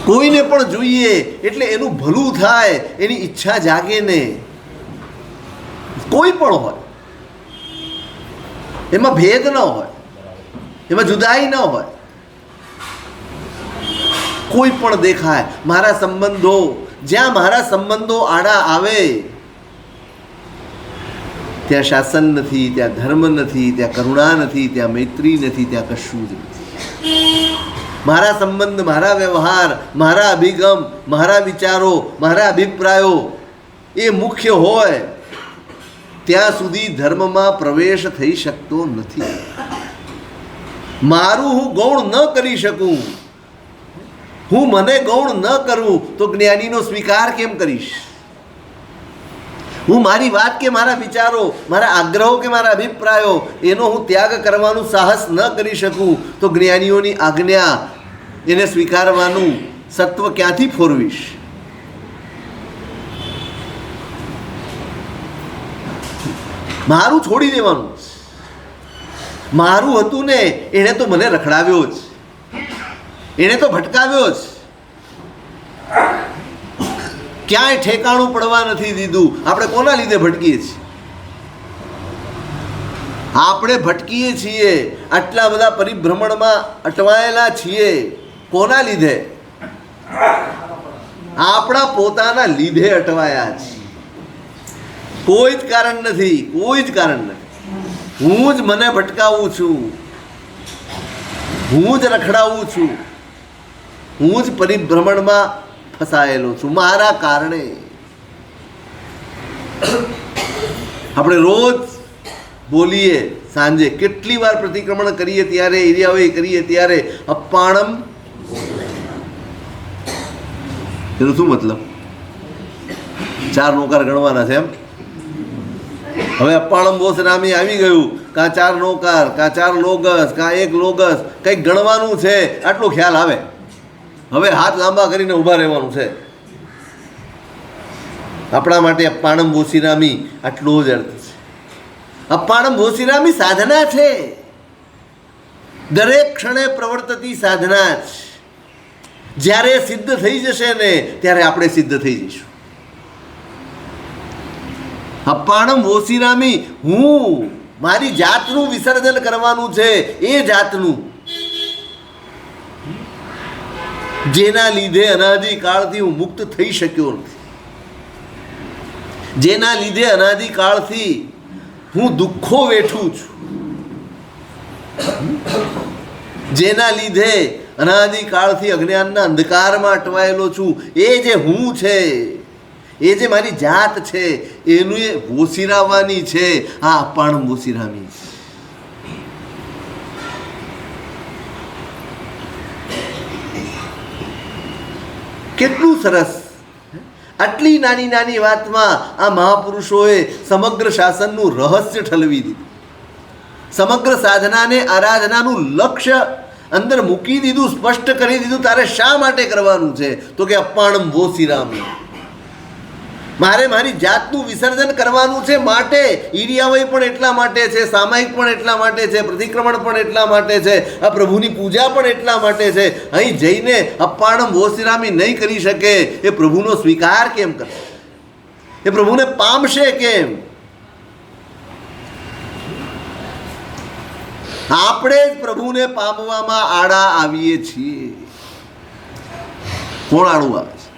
કોઈને પણ જોઈએ એટલે એનું ભલું થાય એની ઈચ્છા જાગે ને. કોઈ પણ હોય એમાં ભેદ ન હોય, એમાં જુદાઈ ન હોય. કોઈ પણ દેખાય મારા સંબંધો, જ્યાં મારા સંબંધો આડા આવે ત્યાં શાસન નથી, ત્યાં ધર્મ નથી, ત્યાં કરુણા નથી, ત્યાં મૈત્રી નથી, ત્યાં કશું જ નથી. મારા સંબંધ, મારા વ્યવહાર, મારા અભિગમ, મારા વિચારો, મારા અભિપ્રાયો એ મુખ્ય હોય ત્યાં સુધી ધર્મમાં પ્રવેશ થઈ શકતો નથી. મારું હું ગૌણ ન કરી શકું, હું મને ગૌણ ન કરું તો જ્ઞાનીનો સ્વીકાર કેમ કરીશ? હું મારી વાત કે મારા વિચારો, મારા આગ્રહો કે મારા અભિપ્રાયો એનો હું ત્યાગ કરવાનું સાહસ ન કરી શકું તો જ્ઞાનીઓની આજ્ઞા એને સ્વીકારવાનું સત્વ ક્યાંથી ફોરવીશ? મારું છોડી દેવાનું. મારું હતું ને એણે તો મને રખડાવ્યો જ, એણે તો ભટકાવ્યો જ, ક્યાંય ઠેકાણું પડવા નથી દીધું. આપણે કોના લીધે ભટકીએ છીએ? આપણે ભટકીએ છીએ, આટલા બધા પરિભ્રમણમાં અટવાયેલા છીએ કોના લીધે? આપણા પોતાના લીધે અટવાયા છે. કોઈ જ કારણ નથી, કોઈ જ કારણ નથી. હું જ મને ભટકાવું છું, હું જ રખડાવું છું, હું જ પરિભ્રમણમાં ફસાયેલો છું મારા કારણે. આપણે રોજ બોલીએ, સાંજે કેટલી વાર પ્રતિક્રમણ કરીએ ત્યારે, એરિયાવે કરીએ ત્યારે અપ્પાણમ, એનો શું મતલબ? 4 નોકર ગણવાના છે એમ? હવે અપ્પાણમ બોસ રામી આવી ગયું, કાં 4 નોકર, કાં 4 લોગસ, કાં 1 લોગસ, કંઈક ગણવાનું છે આટલો ખ્યાલ આવે. હવે હાથ લાંબા કરીને ઊભા રહેવાનું છે. આપણા માટે અપ્પાણમ બોસિરામી આટલો જ અર્થ છે. અપ્પાણમ બોસિરામી સાધના છે, દરેક ક્ષણે પ્રવર્તતી સાધના જ. જ્યારે સિદ્ધ થઈ જશે ને ત્યારે આપણે સિદ્ધ થઈ જઈશું. અપ્પાણમ બોસિરામી, હું મારી જાતનું વિસર્જન કરવાનું છે, એ જાતનું જેના લીધે અનાદિકાળથી હું મુક્ત થઈ શક્યો નથી, જેના લીધે અનાદિકાળથી હું દુઃખો વેઠું છું, જેના લીધે અનાદિકાળથી અજ્ઞાનના અંધકારમાં અટવાયેલો છું, એ જે હું છે, એ જે મારી જાત છે એનું એ વોસિરાવાની છે. આ અપ્પાણમ વોસિરામી છે. કેટલું સરસ! આટલી નાની નાની વાતમાં આ મહાપુરુષોએ સમગ્ર શાસનનું રહસ્ય ઠલવી દીધું, સમગ્ર સાધનાને, આરાધનાનું લક્ષ્ય અંદર મૂકી દીધું, સ્પષ્ટ કરી દીધું. તારે શા માટે કરવાનું છે? તો કે અપ્પાણમ વોસિરામી, મારે મારી જાતનું વિસર્જન કરવાનું છે. માટે ઈરિયાવય પણ એટલા માટે છે, સામાયિક પણ એટલા માટે છે, પ્રતિક્રમણ પણ એટલા માટે છે, આ પ્રભુની પૂજા પણ એટલા માટે છે. અહીં જઈને અપ્પાણમ વોસિરામી નહીં કરી શકે એ પ્રભુનો સ્વીકાર કેમ કરશે? એ પ્રભુને પામશે કેમ? આપણે જ પ્રભુને પામવામાં આડા આવીએ છીએ. કોણ આડું આવે છે?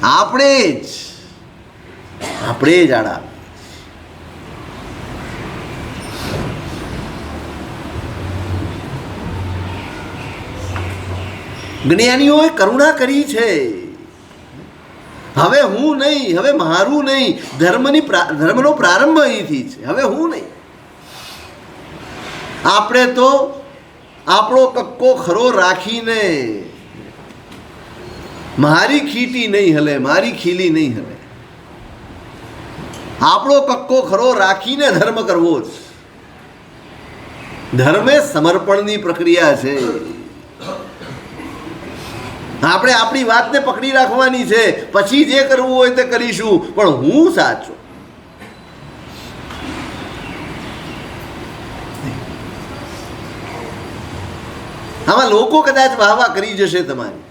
આપણે જ આડા. જ્ઞાનીઓએ કરુણા કરી છે. હવે હું નહીં, હવે મારું નહીં, ધર્મનો પ્રારંભ અહીંથી છે. હવે હું નહીં. આપણે તો આપણો કક્કો ખરો રાખીને મારી ખીટી નહીં હલે, મારી ખીલી નહીં હલે, આપણો કક્કો ખરો રાખીને ધર્મ કરવો જ. ધર્મે સમર્પણની પ્રક્રિયા છે. આપણે આપણી વાતને પકડી રાખવાની છે, પછી જે કરવું હોય તે કરીશું, પણ હું સાચો. આમાં લોકો કદાચ વાહવા કરી જશે તમારી,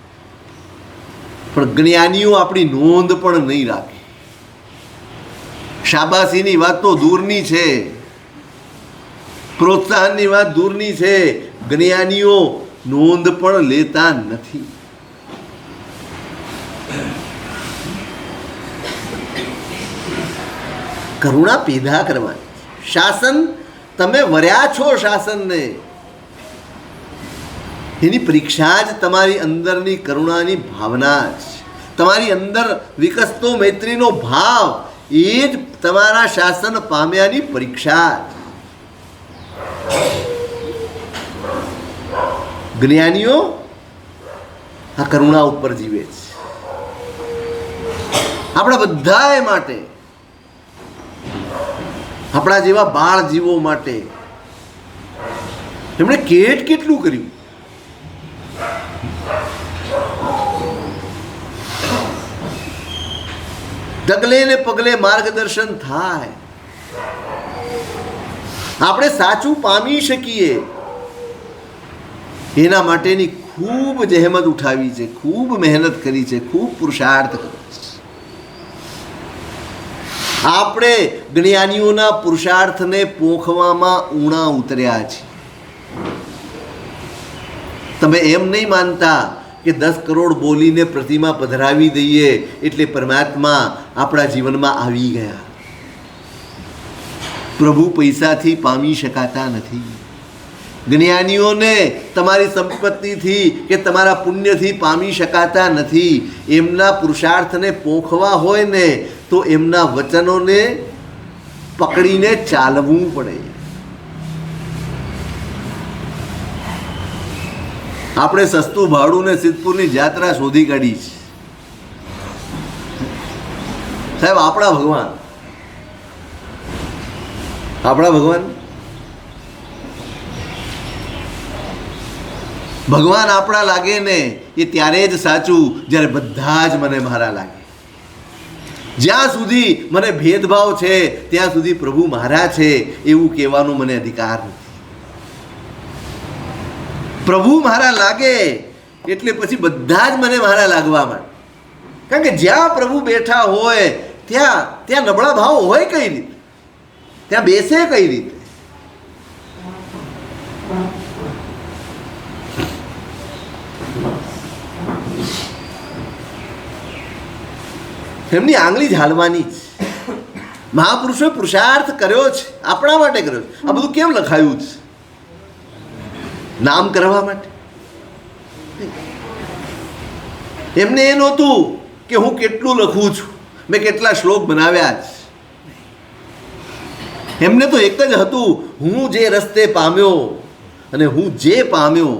પણ જ્ઞાનીઓ આપણી નોંધ પણ નહીં રાખે. શાબાશીની વાત તો દૂરની છે, પ્રોત્સાહનની વાત દૂરની છે, જ્ઞાનીઓ નોંધ પણ લેતા નથી. કરુણા પેદા કરવાની. શાસન તમે વર્યા છો, શાસનને એની પરીક્ષા જ તમારી અંદરની કરુણાની ભાવના જ, તમારી અંદર વિકસતો મૈત્રીનો ભાવ એ જ તમારા શાસન પામ્યાની પરીક્ષા જ. જ્ઞાનીઓ આ કરુણા ઉપર જીવે છે. આપણા બધાએ માટે, આપણા જેવા બાળ જીવો માટે એમણે કેટલું કર્યું. ડગલે ને પગલે માર્ગદર્શન થાય, આપણે સાચું પામી શકીએ એના માટેની ખૂબ જહેમત ઉઠાવી છે, ખૂબ મહેનત કરી છે, ખૂબ પુરુષાર્થ કર્યો છે. આપણે જ્ઞાનીઓના પુરુષાર્થને પોખવામાં ઊણા ઉતર્યા છે. તમે એમ નહીં માનતા કે 10 કરોડ બોલીને પ્રતિમા પધરાવી દઈએ એટલે પરમાત્મા આપણા જીવનમાં આવી ગયા. પ્રભુ પૈસાથી પામી શકાતા નથી. જ્ઞાનીઓને તમારી સંપત્તિથી કે તમારા પુણ્યથી પામી શકાતા નથી. એમના પુરુષાર્થને પોખવા હોય ને તો એમના વચનોને પકડીને ચાલવું પડે. આપણે સસ્તું ભાડું ને સિદ્ધપુરની જાત્રા શોધી કાઢી છે. સાહેબ, આપણા ભગવાન ભગવાન આપણા લાગે ને એ ત્યારે જ સાચું જ્યારે બધા જ મને મારા લાગે. જ્યાં સુધી મને ભેદભાવ છે ત્યાં સુધી પ્રભુ મારા છે એવું કહેવાનો મને અધિકાર નથી. પ્રભુ મારા લાગે એટલે પછી બધા જ મને મારા લાગવા માંડે. કારણ કે જ્યાં પ્રભુ બેઠા હોય ત્યાં નબળા ભાવ હોય કઈ રીતે, ત્યાં બેસે કઈ રીતે. એમની આંગળી ઝાલવાની જ. મહાપુરુષોએ પુરુષાર્થ કર્યો છે, આપણા માટે કર્યો છે. આ બધું કેમ લખાયું છે? નામ કરવા માટે. એમને એ નહોતું કે હું કેટલું લખું છું, મેં કેટલા શ્લોક બનાવ્યા છે. એમને તો એક જ હતું, હું જે રસ્તે પામ્યો અને હું જે પામ્યો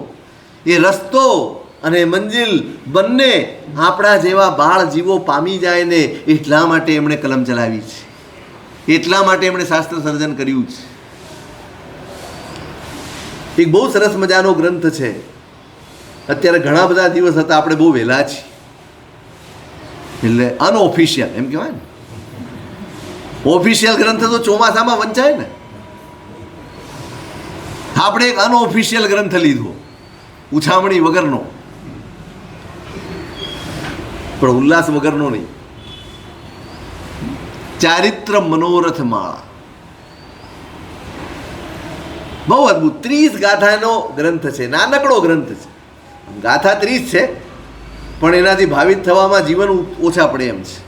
એ રસ્તો અને મંજિલ બંને આપણા જેવા બાળ જીવો પામી જાય ને એટલા માટે એમણે કલમ ચલાવી છે, એટલા માટે એમણે શાસ્ત્ર સર્જન કર્યું છે. એક બહુ સરસ મજાનો ગ્રંથ છે. અત્યારે ઘણા બધા દિવસ હતા, આપણે બહુ વહેલા છીએ એટલે અનઓફિશિયલ એમ કહેવાય ને. ઓફિશિયલ ગ્રંથ તો ચોમાસામાં વંચાય ને. આપણે એક અનઓફિશિયલ ગ્રંથ લીધો, ઉછામણી વગરનો, પણ ઉલ્લાસ વગરનો નહીં. ચારિત્ર મનોરથ માળા, બહુ અદભુત 30 ગાથાનો ગ્રંથ છે. નાનકડો ગ્રંથ છે, ગાથા 30 છે પણ એનાથી ભાવિત થવામાં જીવન ઓછા પડે એમ છે.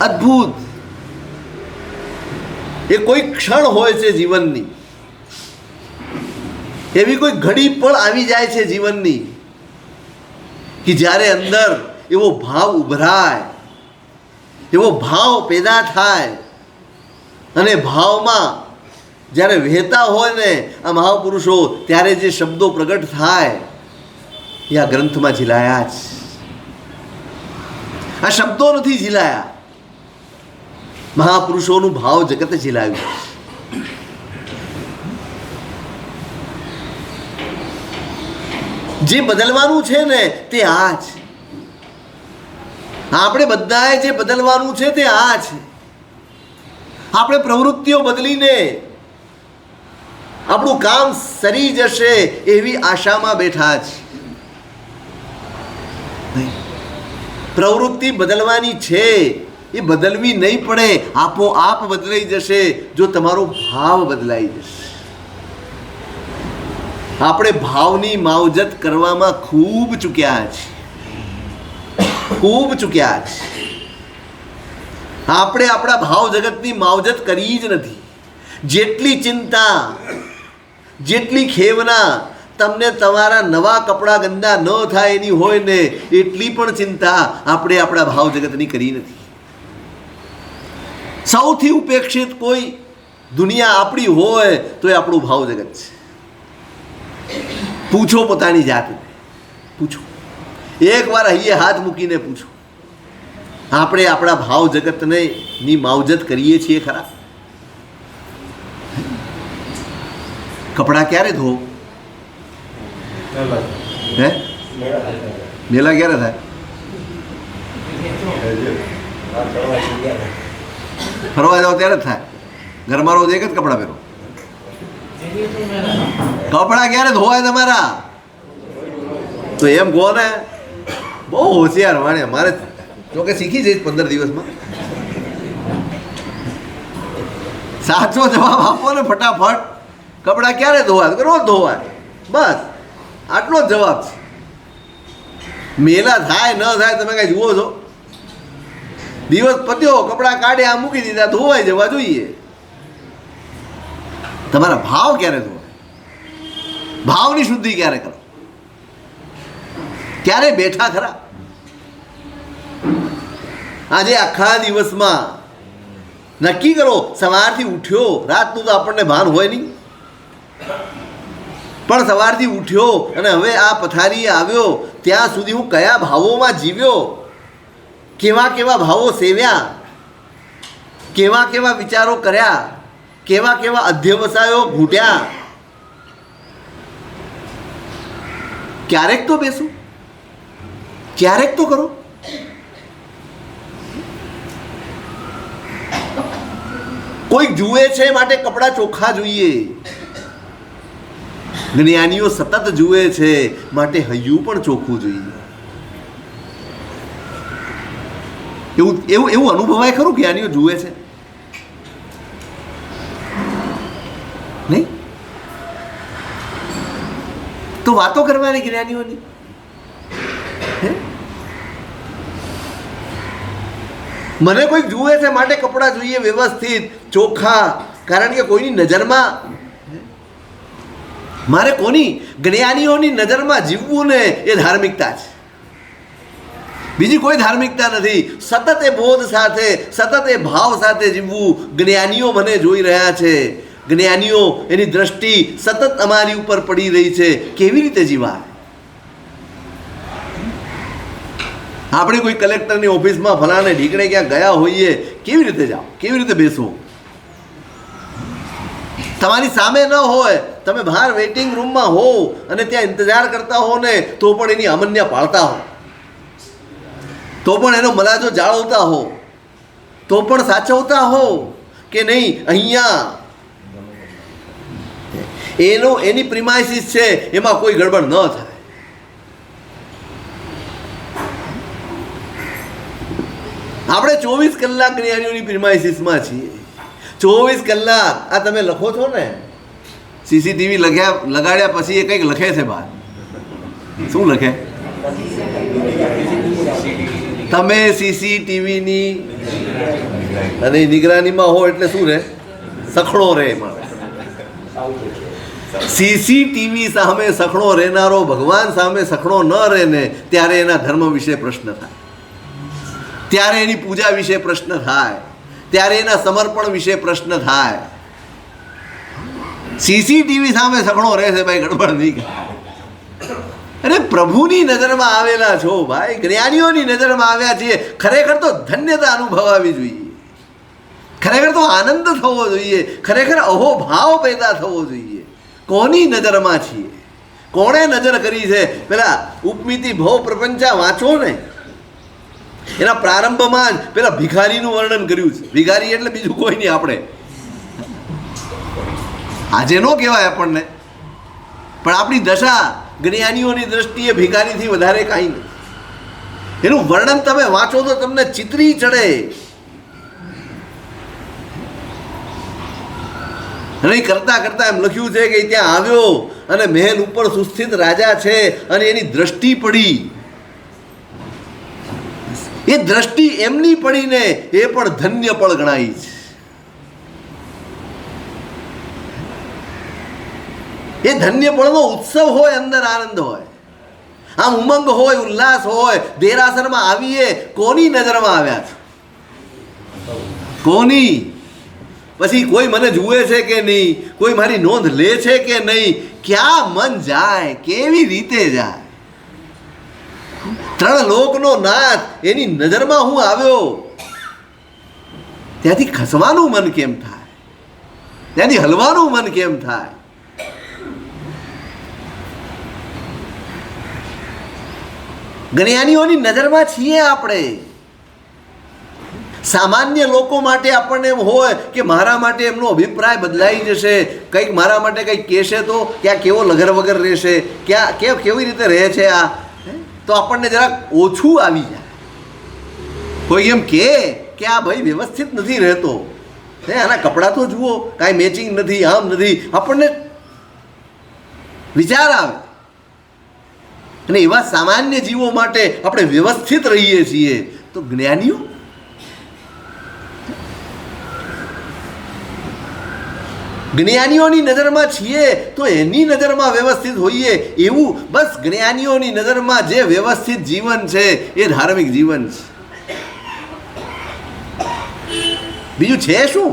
અદ્ભુત. એ કોઈ ક્ષણ હોય છે જીવનની, એવી કોઈ ઘડી પણ આવી જાય છે જીવનની કે જ્યારે અંદર એવો ભાવ ઉભરાય, એવો ભાવ પેદા થાય અને ભાવમાં જ્યારે વહેતા હોય ને આ મહાપુરુષો ત્યારે જે શબ્દો પ્રગટ થાય એ આ ગ્રંથમાં ઝીલાયા છે. આ શબ્દો નથી ઝીલાયા, મહાપુરુષોનું ભાવ જગત ઝીલાવ્યું. જે બદલવાનું છે ને તે આ છે. આપણે બધાએ જે બદલવાનું છે તે આ છે. આપણે પ્રવૃત્તિઓ બદલીને આપણું કામ સરી જશે એવી આશામાં બેઠા છે. પ્રવૃત્તિ બદલવાની છે, એ બદલવી નહીં પડે, આપોઆપ બદલાઈ જશે જો તમારો ભાવ બદલાઈ જશે. આપણે ભાવની માવજત કરવામાં ખૂબ ચૂક્યા છે, ખૂબ ચૂક્યા છે. આપણે આપણા ભાવ જગતની માવજત કરી જ નથી. જેટલી ચિંતા, જેટલી ખેવના તમને તમારા નવા કપડાં ગંદા ન થાય એની હોય ને, એટલી પણ ચિંતા આપણે આપણા ભાવ જગતની કરી નથી. સૌથી ઉપેક્ષિત કોઈ દુનિયા આપણી હોય તો એ આપણું ભાવ જગત છે. પૂછો પોતાની જાતને, પૂછો એકવાર અહીંયા હાથ મૂકીને પૂછો, આપણે આપણા ભાવ જગતને ની માવજત કરીએ છીએ ખરા? કપડાં ક્યારે ધો? હે મેલા ક્યારે થાય? ફરવા જાઓ ત્યારે જ થાય. ઘરમાં રોજ એક જ કપડાં પહેરો. કપડાં ક્યારે ધોવાય તમારા? તો એમ કહો ને, બહુ હોશિયાર વાણે. મારે જોકે શીખી જઈશ 15 દિવસમાં. સાચો જવાબ આપો ને ફટાફટ. કપડાં ક્યારે ધોવાય? રોજ ધોવાય. બસ આટલો જ જવાબ છે. મેલા થાય ન થાય તમે કાંઈ જુઓ છો? દિવસ પત્યો, કપડાં કાઢ્યા, મૂકી દીધા, ધોવાઈ જવા જોઈએ. તમારા ભાવ ક્યારે ધોવાય? ભાવની શુદ્ધિ ક્યારે કરો? ક્યારે બેઠા ખરા? આજે આખા દિવસમાં નક્કી કરો, સવારથી ઉઠ્યો, રાતનું તો આપણને ભાન હોય નહીં, પણ સવારથી ઉઠ્યો અને હવે આ પથારીએ આવ્યો ત્યાં સુધી હું કયા ભાવોમાં જીવ્યો, કેવા કેવા ભાવો સેવ્યા, કેવા કેવા વિચારો કર્યા, કેવા કેવા અધ્યવસાયો ઘૂંટ્યા. ક્યારેક તો બેસું, ક્યારેક તો કરો. કોઈક જુએ છે માટે કપડાં ચોખ્ખા જોઈએ. જ્ઞાનીઓ સતત જુએ છે માટે હૈયું પણ ચોખ્ખું જોઈએ. એવું એવું એવું અનુભવાય ખરું? જ્ઞાનીઓ જુએ છે નહીં તો વાતો કરવાની જ્ઞાનીઓની. મને કોઈક જુએ છે માટે કપડાં જોઈએ વ્યવસ્થિત, ચોખ્ખા, કારણ કે કોઈની નજરમાં મારે કોની જ્ઞાનીઓની નજરમાં જીવવું ને એ ધાર્મિકતા છે. બીજી કોઈ ધાર્મિકતા નથી. સતત એ બોધ સાથે, સતત એ ભાવ સાથે જીવવું. જ્ઞાનીઓ મને જોઈ રહ્યા છે, જ્ઞાનીઓ એની દ્રષ્ટિ સતત અમારી ઉપર પડી રહી છે. કેવી રીતે જીવાય? આપણે કોઈ કલેક્ટરની ઓફિસમાં ફલાણે ઢીકણે ક્યાં ગયા હોઈએ, કેવી રીતે જાઓ? કેવી રીતે બેસો? તમારી સામે ન હોય, તમે બહાર વેઇટિંગ રૂમમાં હો અને ત્યાં ઇંતજાર કરતા હો ને, તો પણ એની અમન્ય પાળતા હો, તો પણ એનો મલાજો જાળવતા હો, તો પણ સાચવતા હો કે નહીં અહીંયા એની પ્રિમાઇસીસ છે, એમાં કોઈ ગડબડ ન થાય. આપણે 24 કલાક જ્ઞાનીઓની પ્રિમાઇસીસમાં છીએ. 24 કલાક. આ તમે લખો છો ને, સીસીટીવી લગાડ્યા પછી એ કંઈક લખે છે બહાર. શું લખે? તમે સીસીટીવીની અને નિગરાનીમાં હો એટલે શું રહે? સખણો રહે. એમાં સીસીટીવી સામે સખણો રહેનારો ભગવાન સામે સખણો ન રહે ને, ત્યારે એના ધર્મ વિશે પ્રશ્ન થાય, ત્યારે એની પૂજા વિશે પ્રશ્ન થાય, ત્યારે એના સમર્પણ વિશે પ્રશ્ન થાય. સીસીટીવી સામે સખણો રહેશે ભાઈ, ગડબડ નહીં. અરે પ્રભુની નજરમાં આવેલા છો ભાઈ, જ્ઞાનીઓની નજરમાં આવ્યા છીએ. ખરેખર તો ધન્યતા અનુભવાવી જોઈએ, ખરેખર તો આનંદ થવો જોઈએ, ખરેખર અહોભાવ પેદા થવો જોઈએ. કોની નજરમાં છીએ? કોણે નજર કરી છે? પેલા ઉપમિતિ ભવ પ્રપંચા વાંચો ને, એના પ્રારંભમાં જ પેલા ભિખારીનું વર્ણન કર્યું છે. ભિખારી એટલે બીજું કોઈ નહીં, આપણે આજે નો કહેવાય આપણને, પણ આપણી દશા જ્ઞાનીઓની દ્રષ્ટિએ ભિખારીથી વધારે કાંઈ નથી. એનું વર્ણન તમે વાંચો તો તમને ચિતરી ચડે. અને કરતા કરતા એમ લખ્યું છે કે ત્યાં આવ્યો અને મહેલ ઉપર સુસ્થિત રાજા છે અને એની દ્રષ્ટિ પડી. એ દ્રષ્ટિ એમની પડીને એ પણ ધન્ય પળ ગણાય છે. એ ધન્ય પળનો ઉત્સવ હોય, અંદર આનંદ હોય, આમ ઉમંગ હોય, ઉલ્લાસ હોય. દેરાસરમાં આવીએ, કોની નજરમાં આવ્યા છો? કોની? પછી કોઈ મને જુએ છે કે નહીં, કોઈ મારી નોંધ લે છે કે નહીં, ક્યાં મન જાય, કેવી રીતે જાય? ત્રણ લોકનો નાથ એની નજરમાં હું આવ્યો, ત્યાંથી ખસવાનું મન કેમ થાય? ત્યાંથી હલવાનું મન કેમ થાય? જ્ઞાનીઓની નજરમાં છીએ આપણે. સામાન્ય લોકો માટે આપણને એમ હોય કે મારા માટે એમનો અભિપ્રાય બદલાઈ જશે, કંઈક મારા માટે કંઈક કહેશે તો ક્યાં કેવો લગર વગર રહેશે, ક્યાં કેવી રીતે રહે છે આ, તો આપણને જરાક ઓછું આવી જાય. કોઈ એમ કે આ ભાઈ વ્યવસ્થિત નથી રહેતો, આના કપડાં તો જુઓ, કાંઈ મેચિંગ નથી, આમ નથી, આપણને વિચાર આવે. અને એવા સામાન્ય જીવો માટે આપણે વ્યવસ્થિત રહીએ છીએ, તો જ્ઞાનીઓ જ્ઞાનીઓની નજરમાં છીએ તો એની નજરમાં વ્યવસ્થિત હોઈએ. એવું બસ જ્ઞાનીઓની નજરમાં જે વ્યવસ્થિત જીવન છે એ ધાર્મિક જીવન છે. બીજું છે શું?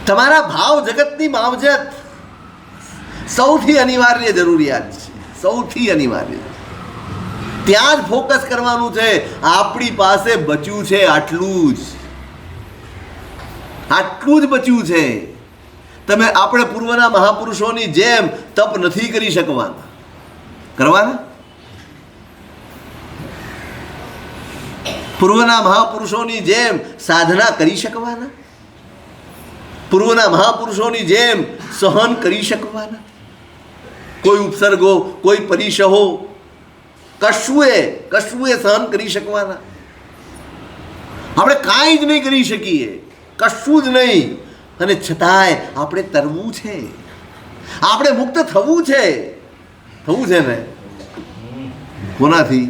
તમારા ભાવ જગતની માવજત સૌથી અનિવાર્ય જરૂરિયાત છે, સૌથી અનિવાર્ય. ત્યાં જ ફોકસ કરવાનું છે. આપણી પાસે બચ્યું છે આટલું જ, આટલું જ બચ્યું છે. તમે આપણે પૂર્વના મહાપુરુષોની જેમ તપ નથી કરી શકવાના. કરવાના? પૂર્વના મહાપુરુષોની જેમ સાધના કરી શકવાના? પૂર્વના મહાપુરુષોની જેમ સહન કરી શકવાના? કોઈ ઉપસર્ગો, કોઈ પરિસહો, કશું સહન કરી શકવાના? આપણે કાંઈ જ નહીં કરી શકીએ, કશું જ નહીં. અને છતાંય આપણે તરવું છે, આપણે મુક્ત થવું છે. થવું છે ને? કોનાથી?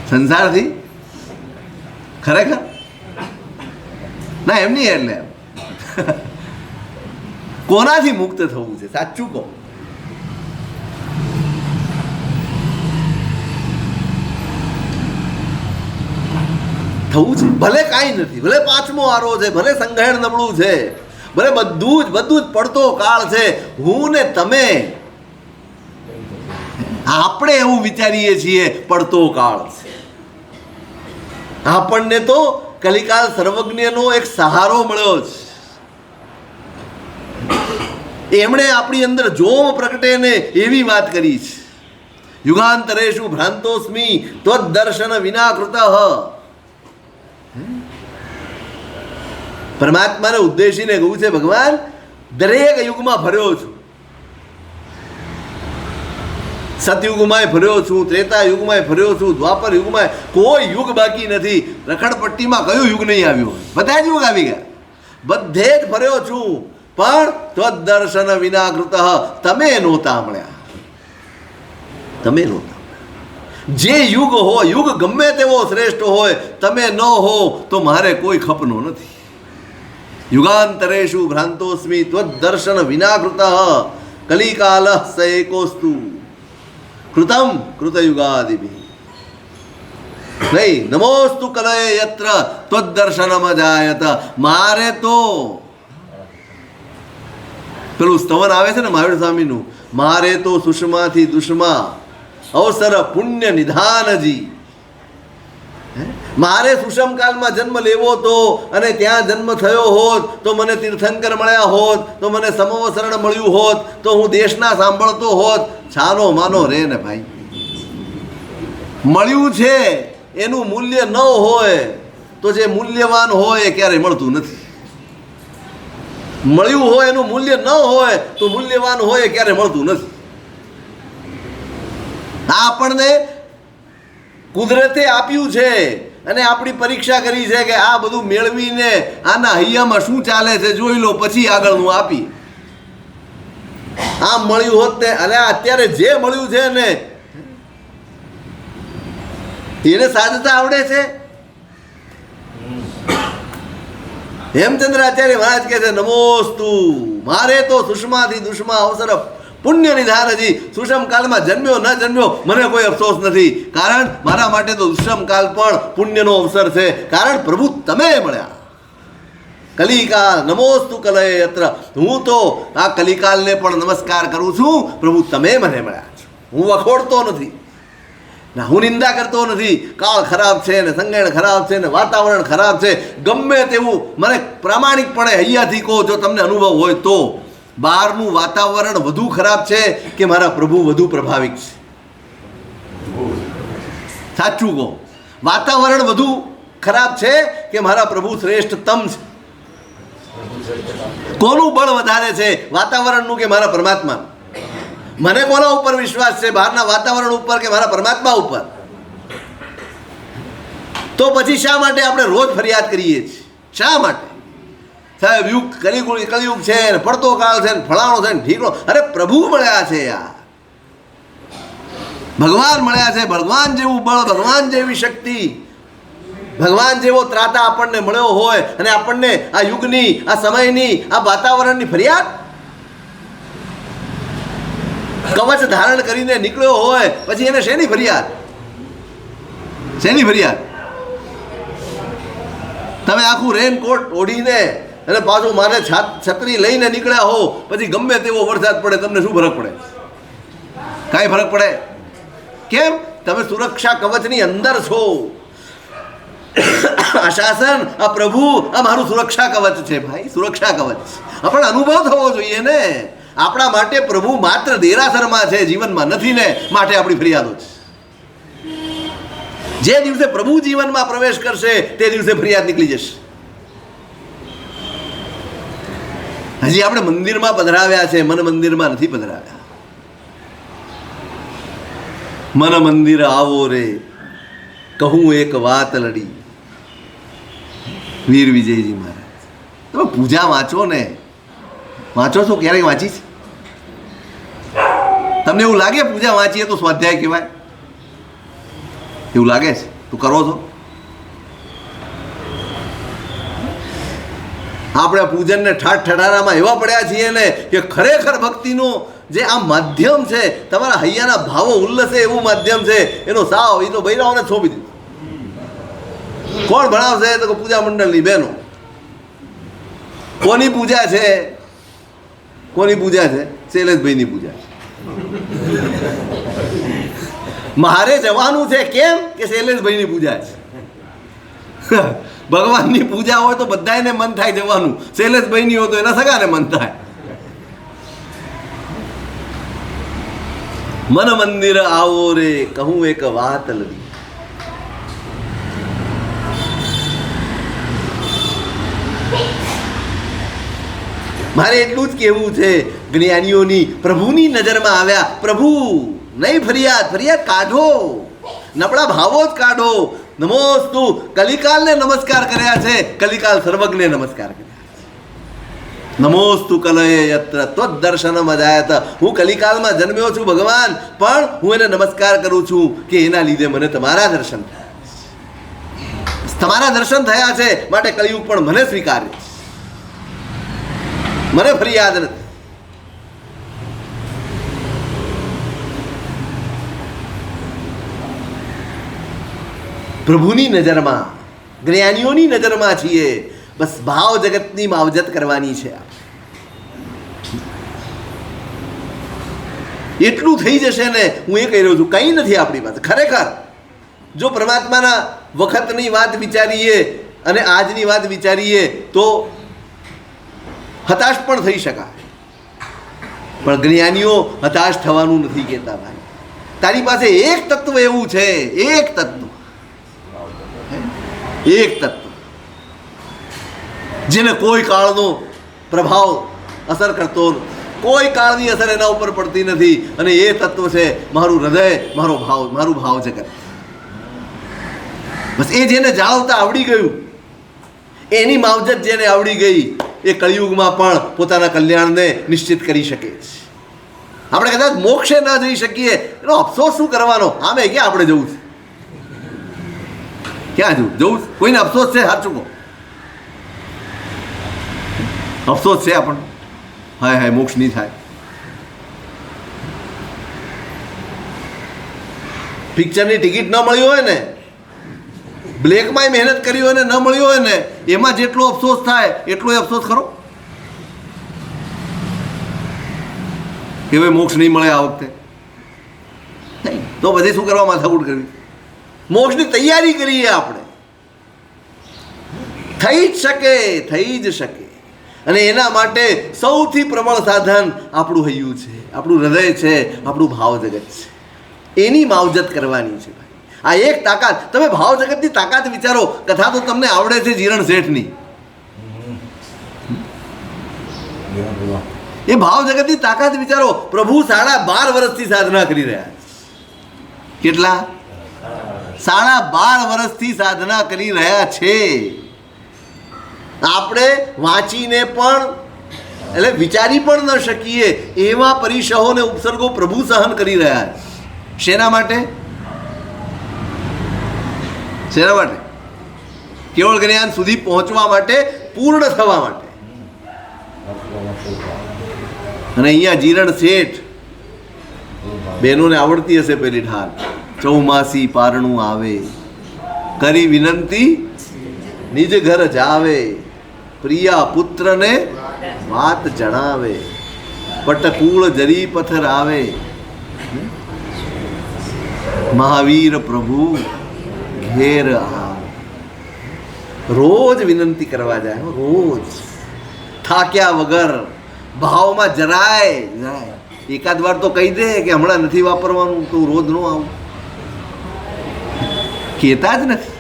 સંસારથી? ખરેખર ના, એમ નહીં. એટલે કોનાથી મુક્ત થવું છે? સાચું કહો. થવું છે. ભલે કાંઈ નથી, ભલે પાંચમો આરો છે, ભલે સંઘાણ નબળું છે, ભલે બધું જ પડતો કાળ છે. હું ને તમે આપણે એવું વિચારીએ છીએ પડતો કાળ છે. આપણને તો કલિકાલ સર્વજ્ઞનો એક સહારો મળ્યો છે. એમણે આપણી અંદર જોમ પ્રગટે ને એવી વાત કરી છે. યુગાંતરેષુ ભ્રાંતોસ્મિ ત્વદ્દર્શન વિના કૃતઃ. પરમાત્માને ઉદ્દેશીને કહ્યું છે, ભગવાન દરેક યુગમાં ફર્યો છું. સતયુગમાં ફર્યો છું, ત્રેતા યુગમાં ફર્યો છું, દ્વાપર યુગમાં, કોઈ યુગ બાકી નથી. રખડપટ્ટીમાં કયું યુગ નહીં આવ્યું? બધા જ યુગ આવી ગયા, બધે જ ફર્યો છું. પણ ત્વદ્દર્શન વિના કૃતઃ, તમે નહોતા મળ્યા, તમે નહોતા. જે યુગ હોય, યુગ ગમે તેવો શ્રેષ્ઠ હોય, તમે ન હો તો મારે કોઈ ખપનો નથી. યુગાંતરેષુ ભ્રાંતોસ્મિ ત્વદ્દર્શન વિના કૃતઃ કલિકાલ સ એકોસ્તુ કૃતમ કૃતયુગાદિભિ. નહીં, નમોસ્તુ કલયે યત્ર ત્વદ્દર્શનમ જાયત. મારે તો પેલું સ્તવન આવે છે ને મહાવીર સ્વામીનું, મારે તો સુષમાથી દુષ્મા અવસર પુણ્ય નિધાનજી. મારે સુષમ કાળમાં જન્મ લેવો તો, અને ત્યાં જન્મ થયો હોત તો મને તીર્થંકર મળ્યા હોત, તો મને સમવસરણ મળ્યું હોત, તો હું દેશના સાંભળતો હોત. છાનો માનો રે ને ભાઈ. મળ્યું છે એનું મૂલ્ય ન હોય તો જે મૂલ્યવાન હોય એ ક્યારેય મળતું નથી. મળ્યું હોય એનું મૂલ્ય ન હોય તો મૂલ્યવાન હોય ક્યારે મળતું નથી. આ આપણને કુદરતે આપ્યું છે અને આપણી પરીક્ષા કરી છે કે આ બધું મેળવીને આના હૈયામાં શું ચાલે છે જોઈ લો, પછી આગળનું આપી. આમ મળ્યું હોત ને, અને અત્યારે જે મળ્યું છે ને એને સાધતા આવડે છે. હેમચંદ્રાચાર્ય મહારાજ કહે છે, નમોસ્તુ મારે તો સુષ્માથી દુષ્મા અવસર પુણ્ય નિધાન હજી સુષમ કાળમાં જન્મ્યો ન જન્મ્યો મને કોઈ અફસોસ નથી, કારણ મારા માટે તો દુષ્મ કાળ પણ પુણ્યનો અવસર છે, કારણ પ્રભુ તમે મળ્યા. કલિકાલ નમોસ્તુ કલય યત્ર, હું તો આ કલિકાલને પણ નમસ્કાર કરું છું, પ્રભુ તમે મને મળ્યા છો. હું વખોડતો નથી ના, હું નિંદા કરતો નથી. કાળ ખરાબ છે ને સંગણ ખરાબ છે ને વાતાવરણ ખરાબ છે, ગમે તેવું મને પ્રામાણિકપણે હૈયાથી કહો, જો તમને અનુભવ હોય તો બહારનું વાતાવરણ વધુ ખરાબ છે કે મારા પ્રભુ વધુ પ્રભાવિક છે? સાચું કહો, વાતાવરણ વધુ ખરાબ છે કે મારા પ્રભુ શ્રેષ્ઠતમ છે? કોનું બળ વધારે છે, વાતાવરણનું કે મારા પરમાત્માનું? મને કોના ઉપર વિશ્વાસ છે, બહારના વાતાવરણ ઉપર કે મારા પરમાત્મા ઉપર? તો પછી શા માટે આપણે રોજ ફરિયાદ કરીએ છીએ? શા માટે? સાહેબ યુગ કલિયુગ છે ને પડતો કાળ છે ને ફલાણો છે ને ઠીકણો. અરે પ્રભુ મળ્યા છે યાર, ભગવાન મળ્યા છે. ભગવાન જેવું બળ, ભગવાન જેવી શક્તિ, ભગવાન જેવો ત્રાતા આપણને મળ્યો હોય અને આપણને આ યુગની, આ સમયની, આ વાતાવરણની ફરિયાદ? કવચ ધારણ કરીને નીકળ્યો હોય પછી એને શેની ફરિયાદ? શેની ફરિયાદ? તમે આખું રેનકોટ ઓઢીને અને પાછું મારે છત્રી લઈને નીકળ્યા હો, પછી ગમે તેવો વરસાદ પડે તમને શું ફરક પડે? કાંઈ ફરક પડે? કેમ? તમે સુરક્ષા કવચની અંદર છો. આ શાસન, આ પ્રભુ, આ મારું સુરક્ષા કવચ છે ભાઈ, સુરક્ષા કવચ. આપણને અનુભવ થવો જોઈએ ને. આપણા માટે પ્રભુ માત્ર દેરાસરમાં છે, જીવનમાં નથી ને, માટે આપણી ફરિયાદો છે. જે દિવસે પ્રભુ જીવનમાં પ્રવેશ કરશે તે દિવસે ફરિયાદ નીકળી જશે. હજી આપણે મંદિરમાં પધરાવ્યા છે, મન મંદિરમાં નથી પધરાવ્યા. મન મંદિર આવો રે, કહું એક વાત લડી. વીર વિજયજી મહારાજ. તમે પૂજા વાંચો ને, વાંચો છો? ક્યારેય વાંચી છે? તમને એવું લાગે પૂજા વાંચીએ તો સ્વાધ્યાય કહેવાય? એવું લાગે છે? તું કરો છો? આપણે પૂજનને ઠાઠ ઠઠારામાં એવા પડ્યા છીએ ને કે ખરેખર ભક્તિનો જે આ માધ્યમ છે, તમારા હૈયાના ભાવો ઉલ્લસે એવું માધ્યમ છે, એનો સાવ એ તો બૈરાઓને છોપી દીધું. કોણ ભણાવશે? તો પૂજા મંડળની બહેનો. કોની પૂજા છે? કોની પૂજા છે? શૈલેષભાઈની પૂજા છે. મારે જવાનું છે કેમ કે શૈલેષભાઈની પૂજા છે. ભગવાનની પૂજા હોય તો બધાને મન થાય જવાનું, શૈલેષભાઈની હોય તો એના સગાને મન થાય. મન મંદિર આવો રે, કહું એક વાત લડી. મારે એટલું જ કહેવું છે, જ્ઞાનીઓની પ્રભુની નજરમાં આવ્યા. પ્રભુ નહીં ફરિયાદ, ફરિયાદ કાઢો, નબળા ભાવો જ કાઢો. નમોસ્તુ કલિકાલને નમસ્કાર કર્યા છે, કલિકાલ સર્વજ્ઞને નમસ્કાર કર્યા છે. નમોસ્તુ કલયે યત્ર ત્વદ્દર્શનમ અજાયત. હું કલિકાલમાં જન્મ્યો છું ભગવાન, પણ હું એને નમસ્કાર કરું છું કે એના લીધે મને તમારા દર્શન થયા. તમારા દર્શન થયા છે માટે કલિયુગ પણ મને સ્વીકાર્ય છે, મને ફરિયાદ નથી. પ્રભુની નજરમાં, જ્ઞાનીઓની નજરમાં છીએ. બસ ભાવ જગતની માવજત કરવાની છે. એટલું થઈ જશે ને, હું એ કહી રહ્યો છું, કંઈ નથી આપણી પાસે. ખરેખર જો પરમાત્માના વખતની વાત વિચારીએ અને આજની વાત વિચારીએ તો હતાશ પણ થઈ શકાય. પણ જ્ઞાનીઓ હતાશ થવાનું નથી કહેતા. ભાઈ, તારી પાસે એક તત્વ એવું છે, એક તત્વ, એક તત્વ જેને કોઈ કાળનો પ્રભાવ અસર કરતો, કોઈ કાળની અસર એના ઉપર પડતી નથી. અને એ તત્વ છે મારું હૃદય, મારો ભાવ, મારું ભાવ જગત. બસ એ જેને જાળવતા આવડી ગયું, એની માવજત જેને આવડી ગઈ, એ કળિયુગમાં પણ પોતાના કલ્યાણને નિશ્ચિત કરી શકે છે. આપણે કદાચ મોક્ષે ન જઈ શકીએ એનો અફસોસ શું કરવાનો? આમે ક્યાં આપણે જવું છે? ક્યાં જવું? કોઈને અફસોસ છે? સાચું કહો, અફસોસ છે આપણને? હાય હાય મોક્ષ નહીં થાય. પિક્ચરની ટિકિટ ન મળી હોય ને, બ્લેકમાં મહેનત કરી હોય ને ન મળ્યો હોય ને, એમાં જેટલો અફસોસ થાય એટલો અફસોસ ખરો કે ભાઈ મોક્ષ નહીં મળે આ વખતે. નહીં તો પછી શું કરવા માથાકૂટ કરવી? મોક્ષની તૈયારી કરીએ આપણે. થઈ જ શકે, થઈ જ શકે. અને એના માટે સૌથી પ્રબળ સાધન આપણું હૈયું છે, આપણું હૃદય છે, આપણું ભાવ જગત છે. એની માવજત કરવાની છે. આ એક તાકાત. તમે ભાવ જગતની તાકાત વિચારો. કથા તો તમને આવડે છે જીરણ શેઠની. એ ભાવ જગતની તાકાત વિચારો. પ્રભુ 12.5 વર્ષથી સાધના કરી રહ્યા છે. કેટલા? 12.5 વર્ષથી સાધના કરી રહ્યા છે. આપણે વાંચીને પણ એટલે વિચારી પણ ન શકીએ એવા પરિસહો ને ઉપસર્ગો પ્રભુ સહન કરી રહ્યા છે. શેના માટે? શેના માટે? કેવળ જ્ઞાન સુધી પહોંચવા માટે, પૂર્ણ થવા માટે. અને અહીંયા જીરણ શેઠ બહેનોને આવડતી હશે પેલી ઢાલ, ચૌમાસી પારણું આવે, કરી વિનંતી નિજ ઘર જાવે, પ્રિયા પુત્રને વાત જણાવે, પટકૂળ જરી પથર આવે, મહાવીર પ્રભુ ઘેર આવે. રોજ વિનંતી કરવા જાય, રોજ થાક્યા વગર, ભાવમાં જરાય. એકાદ વાર તો કહી દે કે હમણાં નથી વાપરવાનું, તો રોજ ન આવું. કહેતા જ નથી.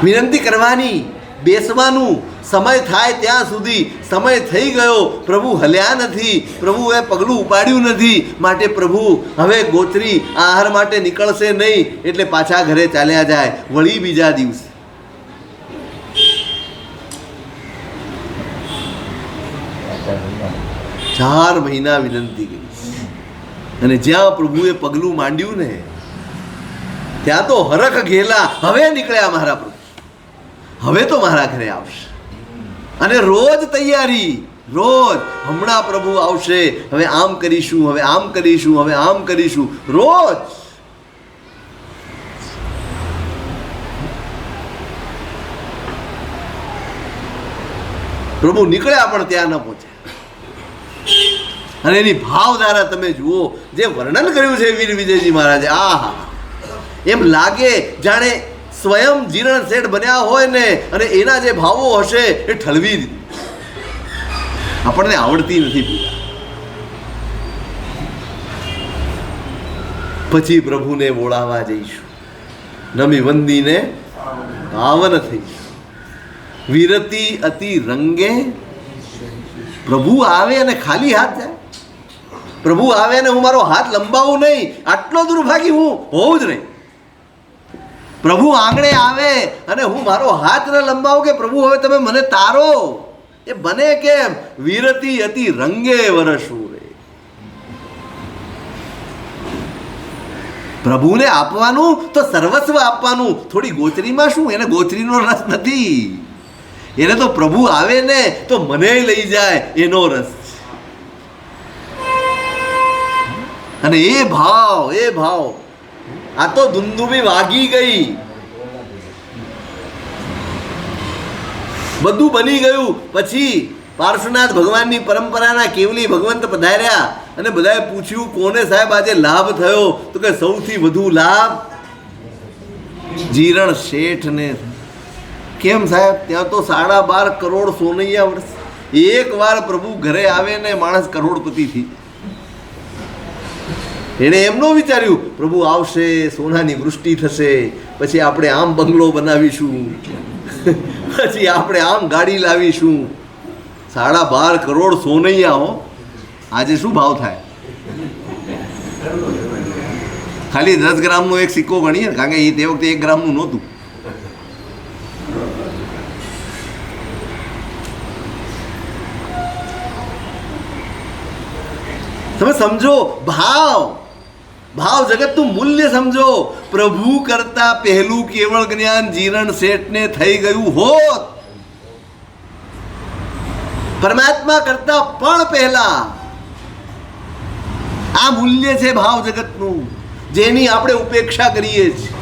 વિનંતી કરવાની, બેસવાનું. સમય થાય ત્યાં સુધી. સમય થઈ ગયો, પ્રભુ હલ્યા નથી, પ્રભુએ પગલું ઉપાડ્યું નથી, માટે પ્રભુ હવે ગોત્રી આહાર માટે નીકળશે નહીં, એટલે પાછા ઘરે ચાલ્યા જાય. વળી બીજા દિવસે 4 મહિના વિનંતી કરી. અને જ્યાં પ્રભુએ પગલું માંડ્યું ને, ત્યાં તો હરખ ઘેલા. હવે નીકળ્યા મારા પ્રભુ, હવે તો મારા ઘરે આવશે. અને રોજ તૈયારી, રોજ હમણાં પ્રભુ આવશે, હવે આમ કરીશું, હવે આમ કરીશું, હવે આમ કરીશું, રોજ. પ્રભુ નીકળ્યા પણ ત્યાં ન પહોંચ્યા. અને એની ભાવધારા તમે જુઓ, જે વર્ણન કર્યું છે વીર વિજયજી મહારાજે, આહા, એમ લાગે જાણે સ્વયં જીરણ શેઠ બન્યા હોય ને, અને એના જે ભાવો હશે એ ઠલવી દીધી. આપણને આવડતી નથી પૂજા. પછી પ્રભુને બોલાવા જઈશું, નમી વંદીને પાવન થઈશું. વિરતી અતિ રંગે. પ્રભુ આવે અને ખાલી હાથ જાય. પ્રભુ આવે અને હું મારો હાથ લંબાવું નહીં, આટલો દુર્ભાગી હું હોઉં જ નહીં. પ્રભુ આંગણે આવે અને હું મારો હાથ ન લંબાવું કે પ્રભુ હવે તમે મને તારો, એ બને કેમ? વિરતી અતિ રંગે વરસું રે. પ્રભુને આપવાનું તો સર્વસ્વ આપવાનું. થોડી ગોચરીમાં શું? એને ગોચરીનો રસ નથી. એને તો પ્રભુ આવે ને તો મને લઈ જાય એનો રસ. અને એ ભાવ, એ ભાવ. આ તો ધુંધુમી વાગી ગઈ, બધું બની ગયું. પછી પાર્શ્વનાથ ભગવાનની પરંપરાના કેવલી ભગવંત પધાર્યા અને બધાએ પૂછ્યું, કોને સાહેબ આજે લાભ થયો? તો કે સૌથી વધુ લાભ જીરણ શેઠને. કેમ સાહેબ? ત્યાં તો 12.5 કરોડ સોનૈયા વર્ષ. એક વાર પ્રભુ ઘરે આવે ને માણસ કરોડપતિ થઈ. એણે એમ ન વિચાર્યું પ્રભુ આવશે, સોનાની વૃષ્ટિ થશે, પછી આપણે આમ બંગલો બનાવીશું, પછી આપણે આમ ગાડી લાવીશું. 12.5 કરોડ સોનૈયા હો, આજે શું ભાવ થાય? ખાલી 10 ગ્રામનો એક સિક્કો ગણીએ, કારણ કે એ તે વખતે 1 ગ્રામનું નહોતું. તમે સમજો ભાવ જગતનું મૂલ્ય સમજો. પ્રભુ કરતા પહેલું કેવળ જ્ઞાન જીરણ શેઠને થઈ ગયું હોત, પરમાત્મા કરતા પણ પહેલા. આ મૂલ્ય છે ભાવ જગતનું, જેની આપણે ઉપેક્ષા કરીએ છીએ.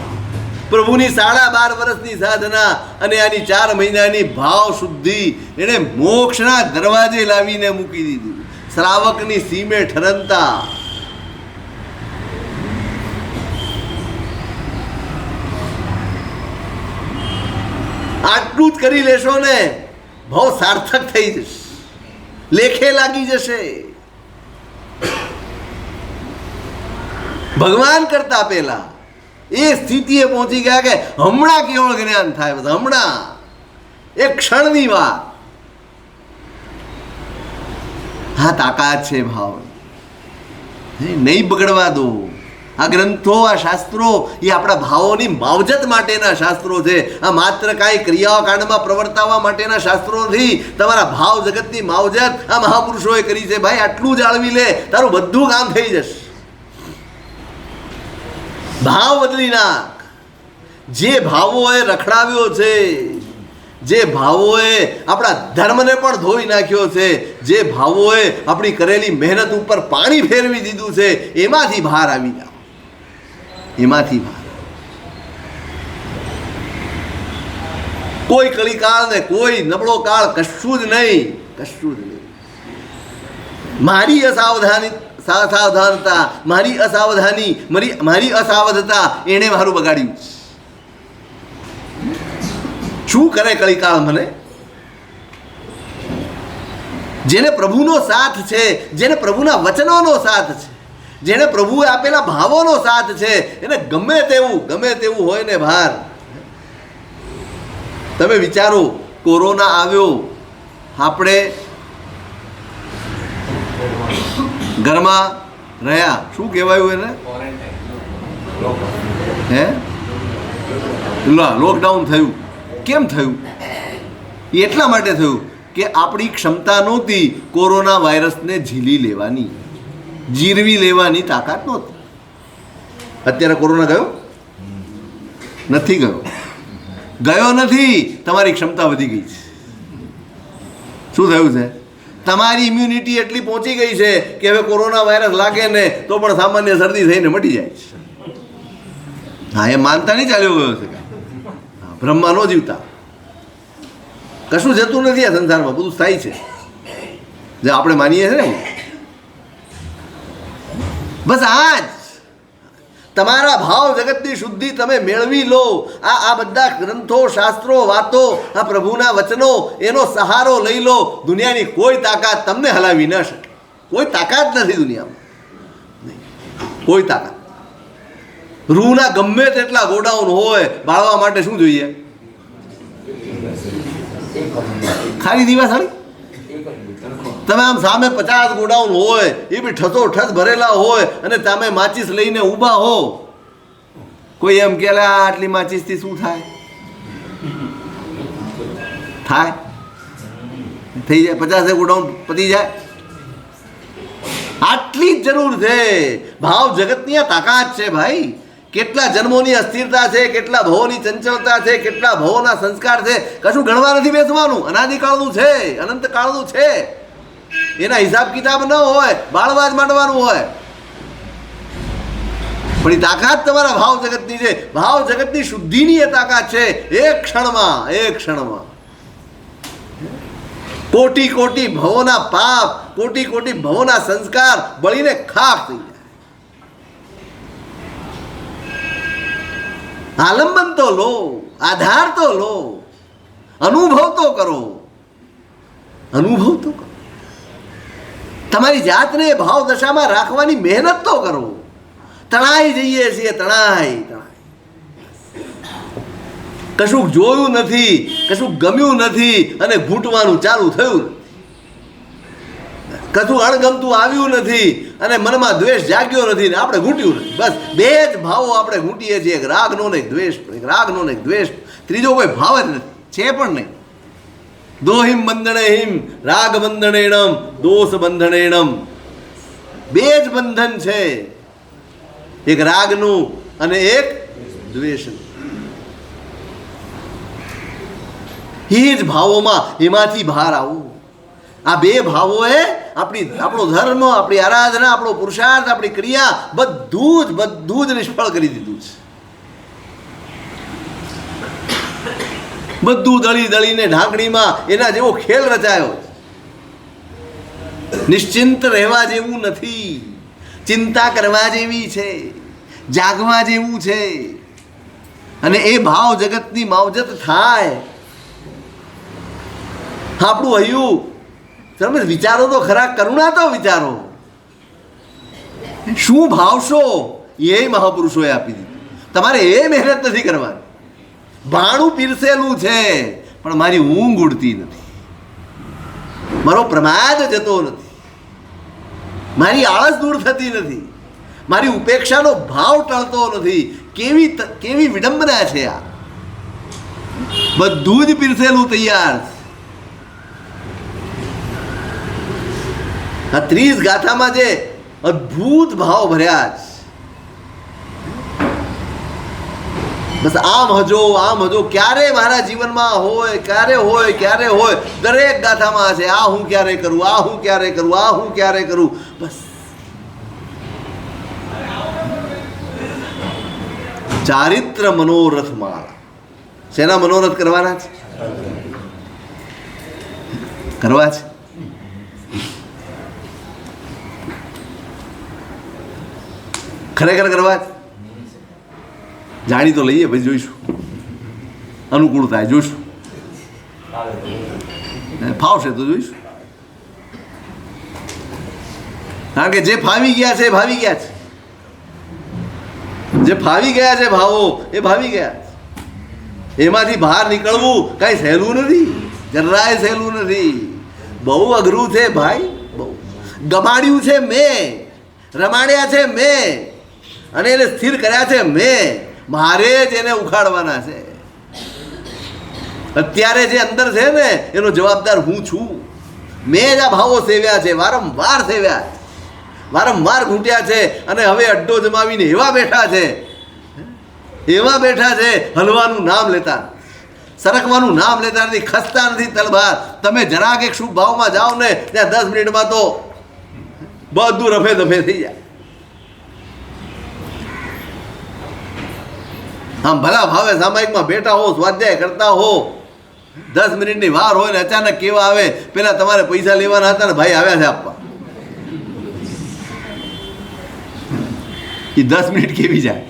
પ્રભુની 12.5 વર્ષની સાધના અને આની 4 મહિનાની ભાવ શુદ્ધિ એને મોક્ષના દરવાજે લાવીને મૂકી દીધું. શ્રાવકની સીમે ઠરંતા. આટલું જ કરી લેશો ને ભાવ સાર્થક થઈ જશે, લેખે લાગી જશે. ભગવાન કરતા પહેલા એ સ્થિતિએ પહોંચી ગયા કે હમણાં કેવળ જ્ઞાન થાય, બધા હમણાં, એક ક્ષણની વાત. હા, તાકાત છે ભાવ, નહીં બગડવા દો. આ ગ્રંથો, આ શાસ્ત્રો એ આપણા ભાવોની માવજત માટેના શાસ્ત્રો છે. આ માત્ર કાંઈ ક્રિયાઓ કાંડમાં પ્રવર્તાવવા માટેના શાસ્ત્રો નથી. તમારા ભાવ જગતની માવજત આ મહાપુરુષોએ કરી છે. ભાઈ આટલું જાળવી લે, તારું બધું કામ થઈ જશે. ભાવ બદલી નાખ. જે ભાવોએ રખડાવ્યો છે, જે ભાવોએ આપણા ધર્મને પણ ધોઈ નાખ્યો છે, જે ભાવોએ આપણી કરેલી મહેનત ઉપર પાણી ફેરવી દીધું છે, એમાંથી બહાર આવી જાઓ, એમાંથી બહાર. કોઈ કલિકાળ ને કોઈ નબળો કાળ કશું જ નહીં, કશું જ નહીં. મારી અસાવધાનતા, મારી અસાવધાની, મારી અસાવધતા એણે મારું બગાડ્યું. શું કરે કલિકાળ મને? જેને પ્રભુનો સાથ છે, જેને પ્રભુના વચનોનો સાથ છે, જેને પ્રભુએ આપેલા ભાવોનો સાથ છે, એને ગમે તેવું હોય ને બહાર. તમે વિચારો, કોરોના આવ્યો, આપણે ઘરમાં રહ્યા, શું કહેવાયું એને? હે, લોકડાઉન થયું. કેમ થયું? એટલા માટે થયું કે આપણી ક્ષમતા નહોતી કોરોના વાયરસને ઝીલી લેવાની, જીરવી લેવાની તાકાત નહોતી. અત્યારે કોરોના ગયો નથી? ગયો નથી. તમારી ક્ષમતા વધી ગઈ છે. શું થયું છે? તમારી ઇમ્યુનિટી એટલી પહોંચી ગઈ છે કે હવે કોરોના વાયરસ લાગે ને તો પણ સામાન્ય શરદી થઈને મટી જાય છે. હા, એ માનતા નહીં ચાલ્યો ગયો છે. બ્રહ્મા નો જીવતા. કશું જતું નથી આ સંસારમાં, બધું સ્થાયી છે, જે આપણે માનીએ છીએ ને. બસ આ જ તમારા ભાવ જગતની શુદ્ધિ તમે મેળવી લો. આ બધા ગ્રંથો, શાસ્ત્રો, વાતો, આ પ્રભુના વચનો, એનો સહારો લઈ લો. દુનિયાની કોઈ તાકાત તમને હલાવી ન શકે. કોઈ તાકાત નથી દુનિયામાં, કોઈ તાકાત. રૂના ગમે તેટલા ગોડાઉન હોય, બાળવા માટે શું જોઈએ? ખાલી દિવાસળી. તમે આમ સામે 50 ગોડાઉન હોય, એ બી ઠસો ભરેલા હોય, અને તમે માચીસ લઈને ઊભા હો. કોઈ એમ કે આટલી માચીસથી શું થાય? થઈ જાય 50 ગોડાઉન પતી જાય. આટલી જ જરૂર છે. ભાવ જગતની આ તાકાત છે ભાઈ. કેટલા જન્મોની અસ્થિરતા છે, કેટલા ભવોની ચંચળતા છે, કેટલા ભવોના સંસ્કાર છે. કશું ગણવા નથી બેસવાનું. અનાદિકાળનું છે, અનંત કાળનું છે. એના હિસાબ કિતાબ ન હોય, બાળવા જ માંડવાનું હોય. પણ એ તાકાત તમારા ભાવ જગતની છે. ભાવ જગતની શુદ્ધિની એ તાકાત છે. એક ક્ષણમાં કોટી ભવોના પાપ, કોટી ભવોના સંસ્કાર બળીને ખાખ થઈ જાય. આલંબન તો લો, આધાર તો લો, અનુભવ તો કરો. તમારી જાતને ભાવ દશામાં રાખવાની મહેનત તો કરો. તણાઈ જઈએ છીએ, તણાઈ. કશું જોયું નથી, કશું ગમ્યું નથી અને ઘૂંટવાનું ચાલુ થયું, કશું અણગમતું આવ્યું નથી અને મનમાં દ્વેષ જાગ્યો નથી ને આપણે ઘૂંટ્યું નથી. બસ બે જ ભાવો આપણે ઘૂંટીએ છીએ, એક રાગનો ને એક દ્વેષ, એક રાગનો ને એક દ્વેષ. ત્રીજો કોઈ ભાવ જ નથી, છે પણ નહીં. દોહિમ બંધણેહિમ રાગ બંધણેણમ દોષ બંધણેણમ. બે જ બંધન છે, એક રાગનું અને એક દ્વેષનું. એ જ ભાવોમાં એમાંથી બહાર આવવું. આ બે ભાવોએ આપણો ધર્મ, આપણી આરાધના, આપણો પુરુષાર્થ, આપણી ક્રિયા બધું જ નિષ્ફળ કરી દીધું છે. બધું દળીને ઢાંકણીમાં એના જેવો ખેલ રચાયો. નિશ્ચિંત રહેવા જેવું નથી, ચિંતા કરવા જેવી છે, જાગવા જેવું છે. અને એ ભાવ જગતની માવજત થાય. આપણું હૈયું, તમે વિચારો તો ખરા, કરુણા તો વિચારો. શું ભાવશો એ મહાપુરુષોએ આપી દીધું. તમારે એ મહેનત નથી કરવાની. ભાણું પીરસેલું છે પણ મારી ઊંઘ ઉડતી નથી, મારો પ્રમાદ જતો નથી, મારી આળસ દૂર થતી નથી, મારી ઉપેક્ષાનો ભાવ ટળતો નથી. કેવી વિડંબના છે આ! બધું જ પીરસેલું તૈયાર છે. આ 30 ગાથામાં જે અદ્ભુત ભાવ ભર્યા છે, બસ આમ હજો, ક્યારે મારા જીવનમાં હોય, ક્યારે હોય, દરેક ગાથામાં છે. આ હું ક્યારે કરું, આ હું ક્યારે કરું, આ હું ક્યારે કરું. બસ ચારિત્ર મનોરથ માળા. શેના મનોરથ કરવાના છે? કરવા છે. ખરેખર કરવા છે. જાણી તો લઈએ, પછી જોઈશું, અનુકૂળ થાય જોઈશું, ફાવશે તો જોઈશું. કારણ કે જે ફાવી ગયા છે એ ભાવી ગયા છે, જે ફાવી ગયા છે ભાવો એ ભાવી ગયા છે. એમાંથી બહાર નીકળવું કાંઈ સહેલું નથી, જરાય સહેલું નથી. બહુ અઘરું છે ભાઈ, બહુ. ગમાડ્યું છે મેં, રમાડ્યા છે મેં, અને એને સ્થિર કર્યા છે મેં. મારે જ એને ઉખાડવાના છે. અત્યારે જે અંદર છે ને એનો જવાબદાર હું છું. મેં જ આ ભાવો સેવ્યા છે, વારંવાર સેવ્યા છે, વારંવાર ઘૂંટ્યા છે. અને હવે અડ્ડો જમાવીને એવા બેઠા છે હલવાનું નામ લેતા, સરકવાનું નામ લેતા નથી, ખસતા નથી તલવાર. તમે જરાક એક શુભ ભાવમાં જાઓ ને ત્યાં 10 મિનિટમાં તો બધું રફે દફે થઈ જાય. આમ ભલા ભાવે સામાયિકમાં બેઠા હો, સ્વાધ્યાય કરતા હો, 10 મિનિટની વાર હોય ને અચાનક કેવા આવે, પેલા તમારે પૈસા લેવાના હતા ને ભાઈ આવ્યા છે આપવા. એ 10 મિનિટ કેવી જાય.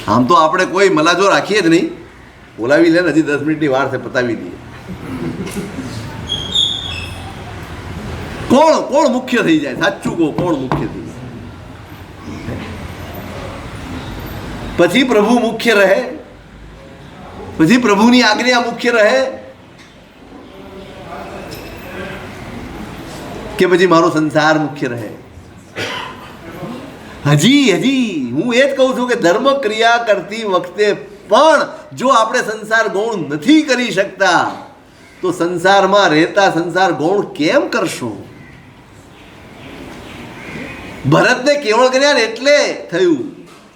આમ તો આપણે કોઈ મલાજો રાખીએ જ નહીં, બોલાવી લે ને, હજી 10 મિનિટની વાર છે, પતાવી દઈએ. કોણ મુખ્ય થઈ જાય? સાચું કહો, કોણ મુખ્ય થઈ જાય? પછી પ્રભુ મુખ્ય રહે, પછી પ્રભુની આજ્ઞા મુખ્ય રહે, કે પછી મારો સંસાર મુખ્ય રહે? હજી હું એ જ કહું છું કે ધર્મ ક્રિયા કરતી વખતે પણ જો આપણે સંસાર ગૌણ નથી કરી શકતા તો સંસારમાં રહેતા સંસાર ગૌણ કેમ કરશો? ભરતને કેવળ જ્ઞાન એટલે થયું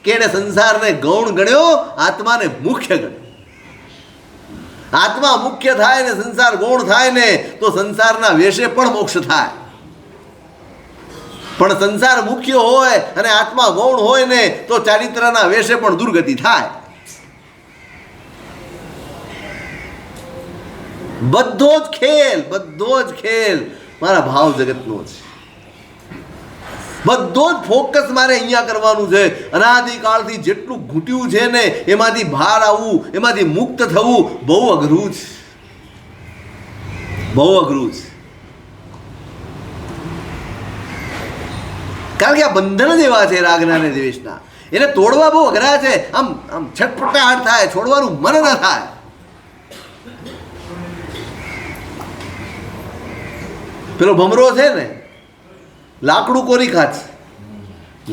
કે એને સંસારને ગૌણ ગણ્યો, આત્માને મુખ્ય ગણ્યો. આત્મા મુખ્ય થાય ને સંસાર ગૌણ થાય ને તો સંસારના વેશે પણ મોક્ષ થાય. પણ સંસાર મુખ્ય હોય અને આત્મા ગૌણ હોય ને તો ચારિત્રના વેશે પણ દુર્ગતિ થાય. બધો જ ખેલ મારા ભાવ જગતનો છે. બધો જ ફોકસ મારે અહીંયા કરવાનું છે. અનાદિકાળથી જેટલું ઘૂંટ્યું છે ને એમાંથી બહાર આવવું, એમાંથી મુક્ત થવું બહુ અઘરું છે, બહુ અઘરું છે. કારણ કે આ બંધન જ એવા છે રાગના અને દ્વેષના, એને તોડવા બહુ અઘરા છે. આમ આમ છટપટાહટ થાય, છોડવાનું મન ન થાય. પેલો ભમરો છે ને, લાકડું કોરી ખાશે,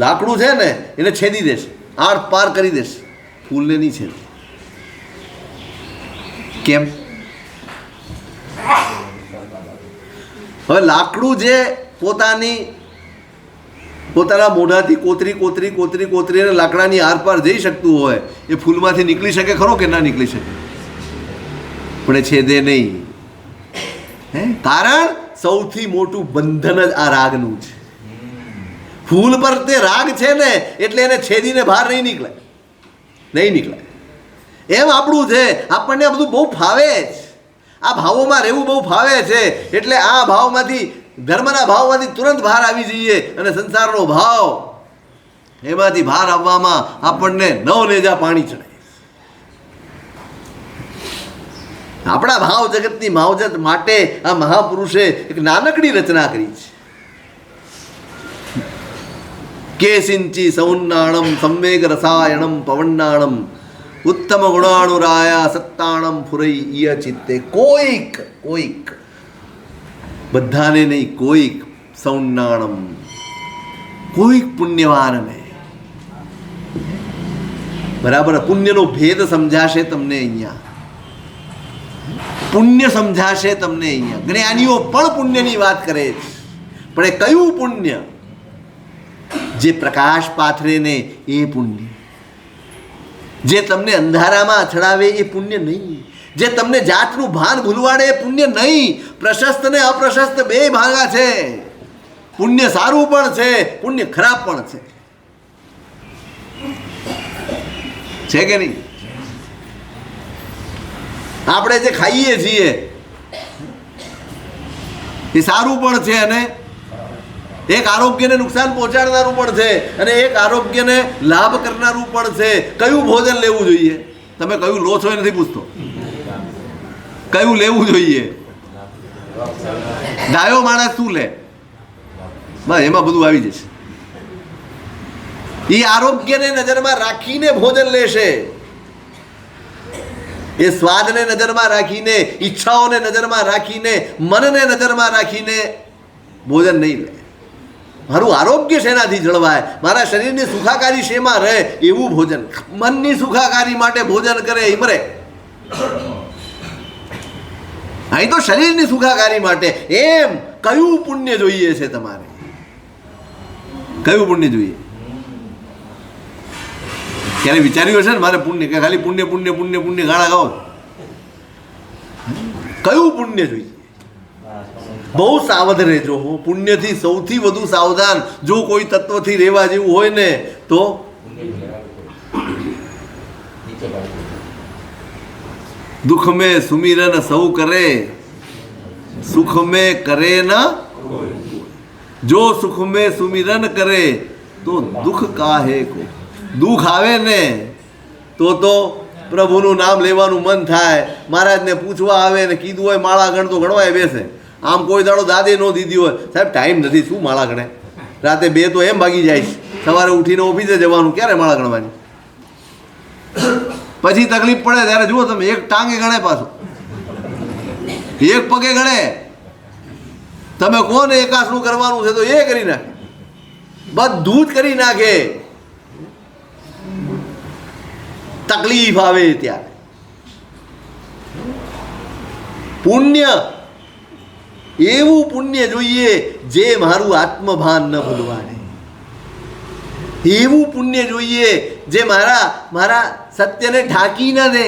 લાકડું છે ને એને છેદી દેશે, આર પાર કરી દેશે, ફૂલને નહીં છેદે. કેમ? હવે લાકડું જે પોતાના મોઢાથી કોતરી કોતરી કોતરી કોતરી અને લાકડાની આરપાર જઈ શકતું હોય, એ ફૂલમાંથી નીકળી શકે ખરો કે ના નીકળી શકે? પણ એ છેદે નહીં. કારણ સૌથી મોટું બંધન જ આ રાગનું છે. ફૂલ પર તે રાગ છે ને એટલે એને છેદીને બહાર નહીં નીકળે. એમ આપણું છે, આપણને આ બધું બહુ ફાવે છે, આ ભાવોમાં રહેવું બહુ ફાવે છે. એટલે આ ભાવમાંથી, ધર્મના ભાવમાંથી તુરંત બહાર આવી જઈએ અને સંસારનો ભાવ, એમાંથી બહાર આવવામાં આપણને નવનેજા પાણી ચડે. આપણા ભાવ જગતની માવજત માટે આ મહાપુરુષે એક નાનકડી રચના કરી છે. કેસિંચી સૌન્નાણમ સંવેગ રસાયણમ પવન્નાણમ ઉત્તમ ગુણાણુરાયા સત્તાણમ ફુરઈ ઈય ચિત્તે. કોઈક બધાને નહીં, કોઈક સૌન્નાણમ, કોઈક પુણ્યવાનને. બરાબર, પુણ્યનો ભેદ સમજાશે તમને અહીંયા, પુણ્ય સમજાશે તમને અહીંયા. જ્ઞાનીઓ પણ પુણ્યની વાત કરે છે, પણ એ કયું પુણ્ય? જે પ્રકાશ પાથરે ને એ પુણ્ય. જે તમને અંધારામાં અથડાવે એ પુણ્ય નહીં. જે તમને જાતનું ભાન ભૂલવાડે એ પુણ્ય નહીં. પ્રશસ્ત ને અપ્રશસ્ત બે ભાગા છે. પુણ્ય સારું પણ છે, પુણ્ય ખરાબ પણ છે કે નહીં? આપણે જે ખાઈએ છીએ એ સારું પણ છે અને એક આરોગ્યને નુકસાન પહોંચાડનારું પણ છે અને એક આરોગ્યને લાભ કરનારું પણ છે. કયું ભોજન લેવું જોઈએ? તમે કયું લો છો એ નથી પૂછતો, કયું લેવું જોઈએ? ડાયો માણસ શું લે? બસ એમાં બધું આવી જશે. એ આરોગ્યને નજરમાં રાખીને ભોજન લેશે, એ સ્વાદને નજરમાં રાખીને, ઈચ્છાઓને નજરમાં રાખીને, મનને નજરમાં રાખીને ભોજન નહીં લે. મારું આરોગ્ય શેનાથી જળવાય, મારા શરીરની સુખાકારી શેમાં રહે એવું ભોજન. મનની સુખાકારી માટે ભોજન કરે એ મરે. અહીં તો શરીરની સુખાકારી માટે. એમ કયું પુણ્ય જોઈએ છે તમારે? કયું પુણ્ય જોઈએ? ક્યારે વિચાર્યું હશે ને મારે પુણ્ય, કે ખાલી પુણ્ય પુણ્ય પુણ્ય પુણ્ય ગાળા ગાઓ? કયું પુણ્ય જોઈએ? બહુ સાવધ રહેજો. પુણ્યથી સૌથી વધુ સાવધાન જો કોઈ તત્વથી રહેવા જેવું હોય ને તો દુઃખ મેં સુમિરન સૌ કરે, સુખ મેં કરે ન. જો સુખ મેં સુમિરન કરે તો દુઃખ કાહે કો. દુઃખ આવે ને તો પ્રભુનું નામ લેવાનું મન થાય. મહારાજને પૂછવા આવે ને કીધું હોય માળા ગણ તો ગણવાય બેસે. આમ કોઈ દાડો દાદે ન દીધી હોય, સાહેબ ટાઈમ નથી, શું માળા ગણે? રાતે 2 તો એમ ભાગી જાય, સવારે ઉઠીને ઓફિસે જવાનું, ક્યારે માળા ગણવાની? પછી તકલીફ પડે ત્યારે જુઓ તમે, એક ટાંગે ગણે, પાછો એક પગે ગણે. તમે કોને એકાસનું કરવાનું છે તો એ કરી નાખે, બધું જ કરી નાખે. તકલીફ આવે ત્યારે પુણ્ય, એવું પુણ્ય જોઈએ જે મારું આત્મભાન ન ભૂલવાડે. એવું પુણ્ય જોઈએ જે મારા સત્યને ઢાંકી ન દે,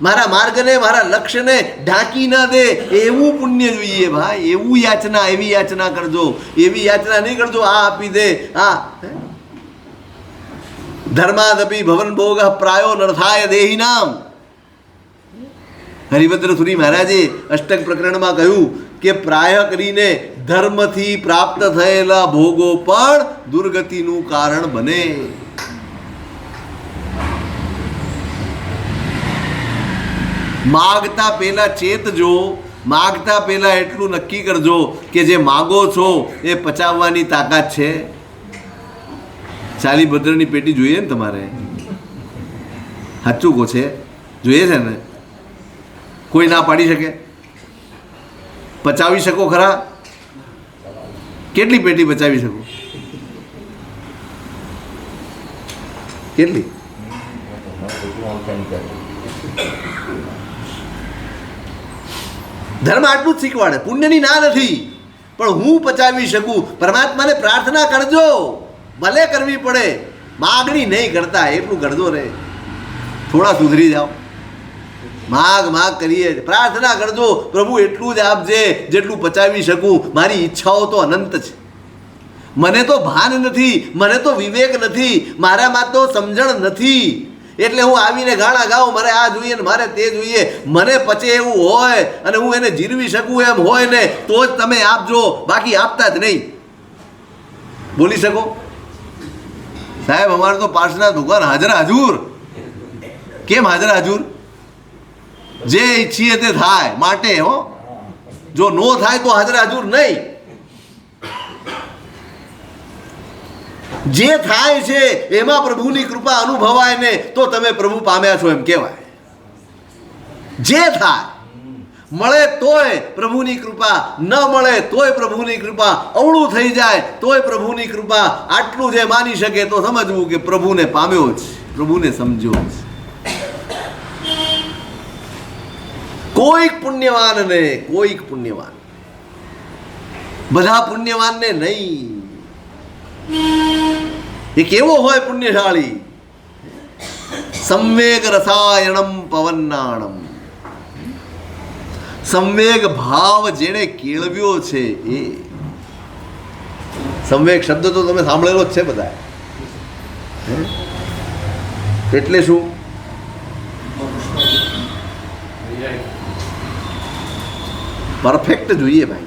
મારા માર્ગને, મારા લક્ષ્યને ઢાંકી ન દે. એવું પુણ્ય જોઈએ ભાઈ. એવું યાચના, એવી યાચના કરજો. એવી યાચના નહીં કરજો આ આપી દે, આ ધર્માદપી ભવન ભોગ પ્રાયો નર્થાય દેહી નામ. હરિભદ્ર સુરી મહારાજે અષ્ટક પ્રકરણમાં કહ્યું કે પ્રાય કરીને ધર્મથી પ્રાપ્ત થયેલા ભોગો પણ દુર્ગતિનું કારણ બને. માગતા પહેલા ચેતજો, માગતા પહેલા એટલું નક્કી કરજો કે જે માગો છો એ પચાવવાની તાકાત છે. શાલીભદ્રની પેટી જોઈએ ને તમારે? સાચું કહો છે, જોઈએ છે ને? કોઈ ના પાડી શકે? પચાવી શકો ખરા? કેટલી પેટી પચાવી શકો? કેટલી? ધર્મ આટલું જ શીખવાડે. પુણ્યની ના નથી, પણ હું પચાવી શકું. પરમાત્માને પ્રાર્થના કરજો, ભલે કરવી પડે, માગણી નહીં કરતા, એટલું કરજો રે. થોડા સુધરી જાઓ. માગ કરીએ, પ્રાર્થના કરજો, પ્રભુ એટલું જ આપજે જેટલું પચાવી શકું. મારી ઈચ્છાઓ તો અનંત છે. મને તો ભાન નથી, મને તો વિવેક નથી, મારામાં તો સમજણ નથી, એટલે હું આવીને ગાણા ગાઉં, મારે આ જોઈએ ને મારે તે જોઈએ. મને પચે એવું હોય અને હું એને જીરવી શકું એમ હોય ને તો જ તમે આપજો, બાકી આપતા જ નહીં. બોલી શકો? સાહેબ અમારે તો પાર્સના દુકાન હાજર હજુર. કેમ હાજર હજુર? જે ઈચ્છીએ તે થાય માટે. હો, જો નો થાય તો હાજર હજુર નહીં. જે થાય છે એમાં પ્રભુની કૃપા અનુભવાય ને તો તમે પ્રભુ પામ્યા છો એમ કહેવાય. જે થાય, મળે તોય પ્રભુની કૃપા, ન મળે તોય પ્રભુની કૃપા, અવળું થઈ જાય તોય પ્રભુની કૃપા. આટલું જે માની શકે તો સમજવું કે પ્રભુને પામ્યો છે, પ્રભુને સમજ્યો છે. કોઈક પુણ્યવાન, બધા પુણ્યવાનને નહીં. એ કેવો હોય પુણ્યશાળી? સંવેગ રસાયણમ પવનાણમ. સંવેગ ભાવ જેણે કેળવ્યો છે એ. સંવેગ શબ્દ તો તમે સાંભળેલો જ છે બધા. એટલે શું? પરફેક્ટ જોઈએ ભાઈ.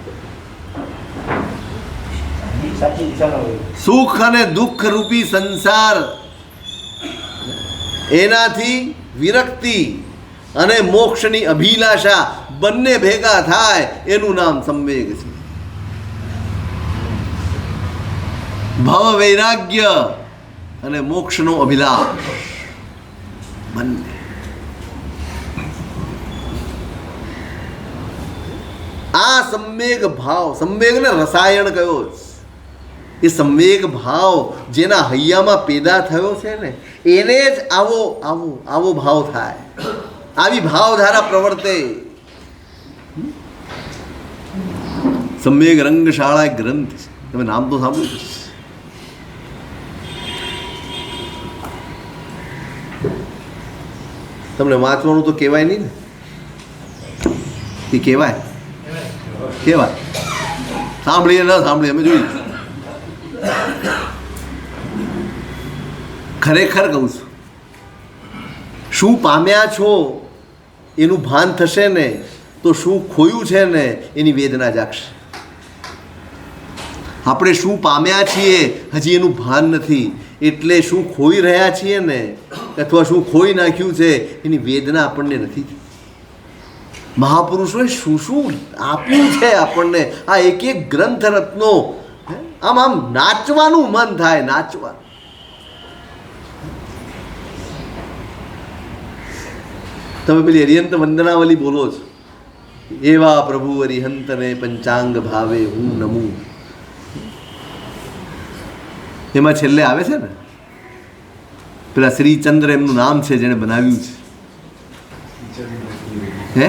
સુખ અને દુઃખ રૂપી સંસાર, એનાથી વિરક્તિ અને મોક્ષની અભિલાષા બંને ભેગા થાય એનું નામ સંવેગ છે. ભવ વૈરાગ્ય અને મોક્ષનો અભિલાષ બંને. આ સંવેગ ભાવ, સંવેગને રસાયણ કયો છે. એ સંવેગ ભાવ જેના હૈયામાં પેદા થયો છે ને એને જ આવો ભાવ થાય, આવી ભાવધારા પ્રવર્તે. સંવેગ રંગશાળા એક ગ્રંથ છે, તમે નામ તો સાંભળ્યું. તમને વાંચવાનું તો કહેવાય નહીં ને? એ કહેવાય, સાંભળીએ ન સાંભળીએ અમે જોયું. ખરેખર કહું છું, શું પામ્યા છો એનું ભાન થશે ને તો શું ખોયું છે ને એની વેદના જાગશે. આપણે શું પામ્યા છીએ હજી એનું ભાન નથી, એટલે શું ખોઈ રહ્યા છીએ ને અથવા શું ખોઈ નાખ્યું છે એની વેદના આપણને નથી. મહાપુરુષોએ શું શું આપ્યું છે આપણને. આ એક એક ગ્રંથ રત્નો, આમ નાચવાનું મન થાય, નાચવાનું. તમે પેલી હરિહંત વંદનાવલી બોલો છો, એવા પ્રભુ હરિહંતને પંચાંગ ભાવે હું નમું. એમાં છેલ્લે આવે છે ને પેલા શ્રીચંદ્ર એમનું નામ છે જેણે બનાવ્યું છે. હે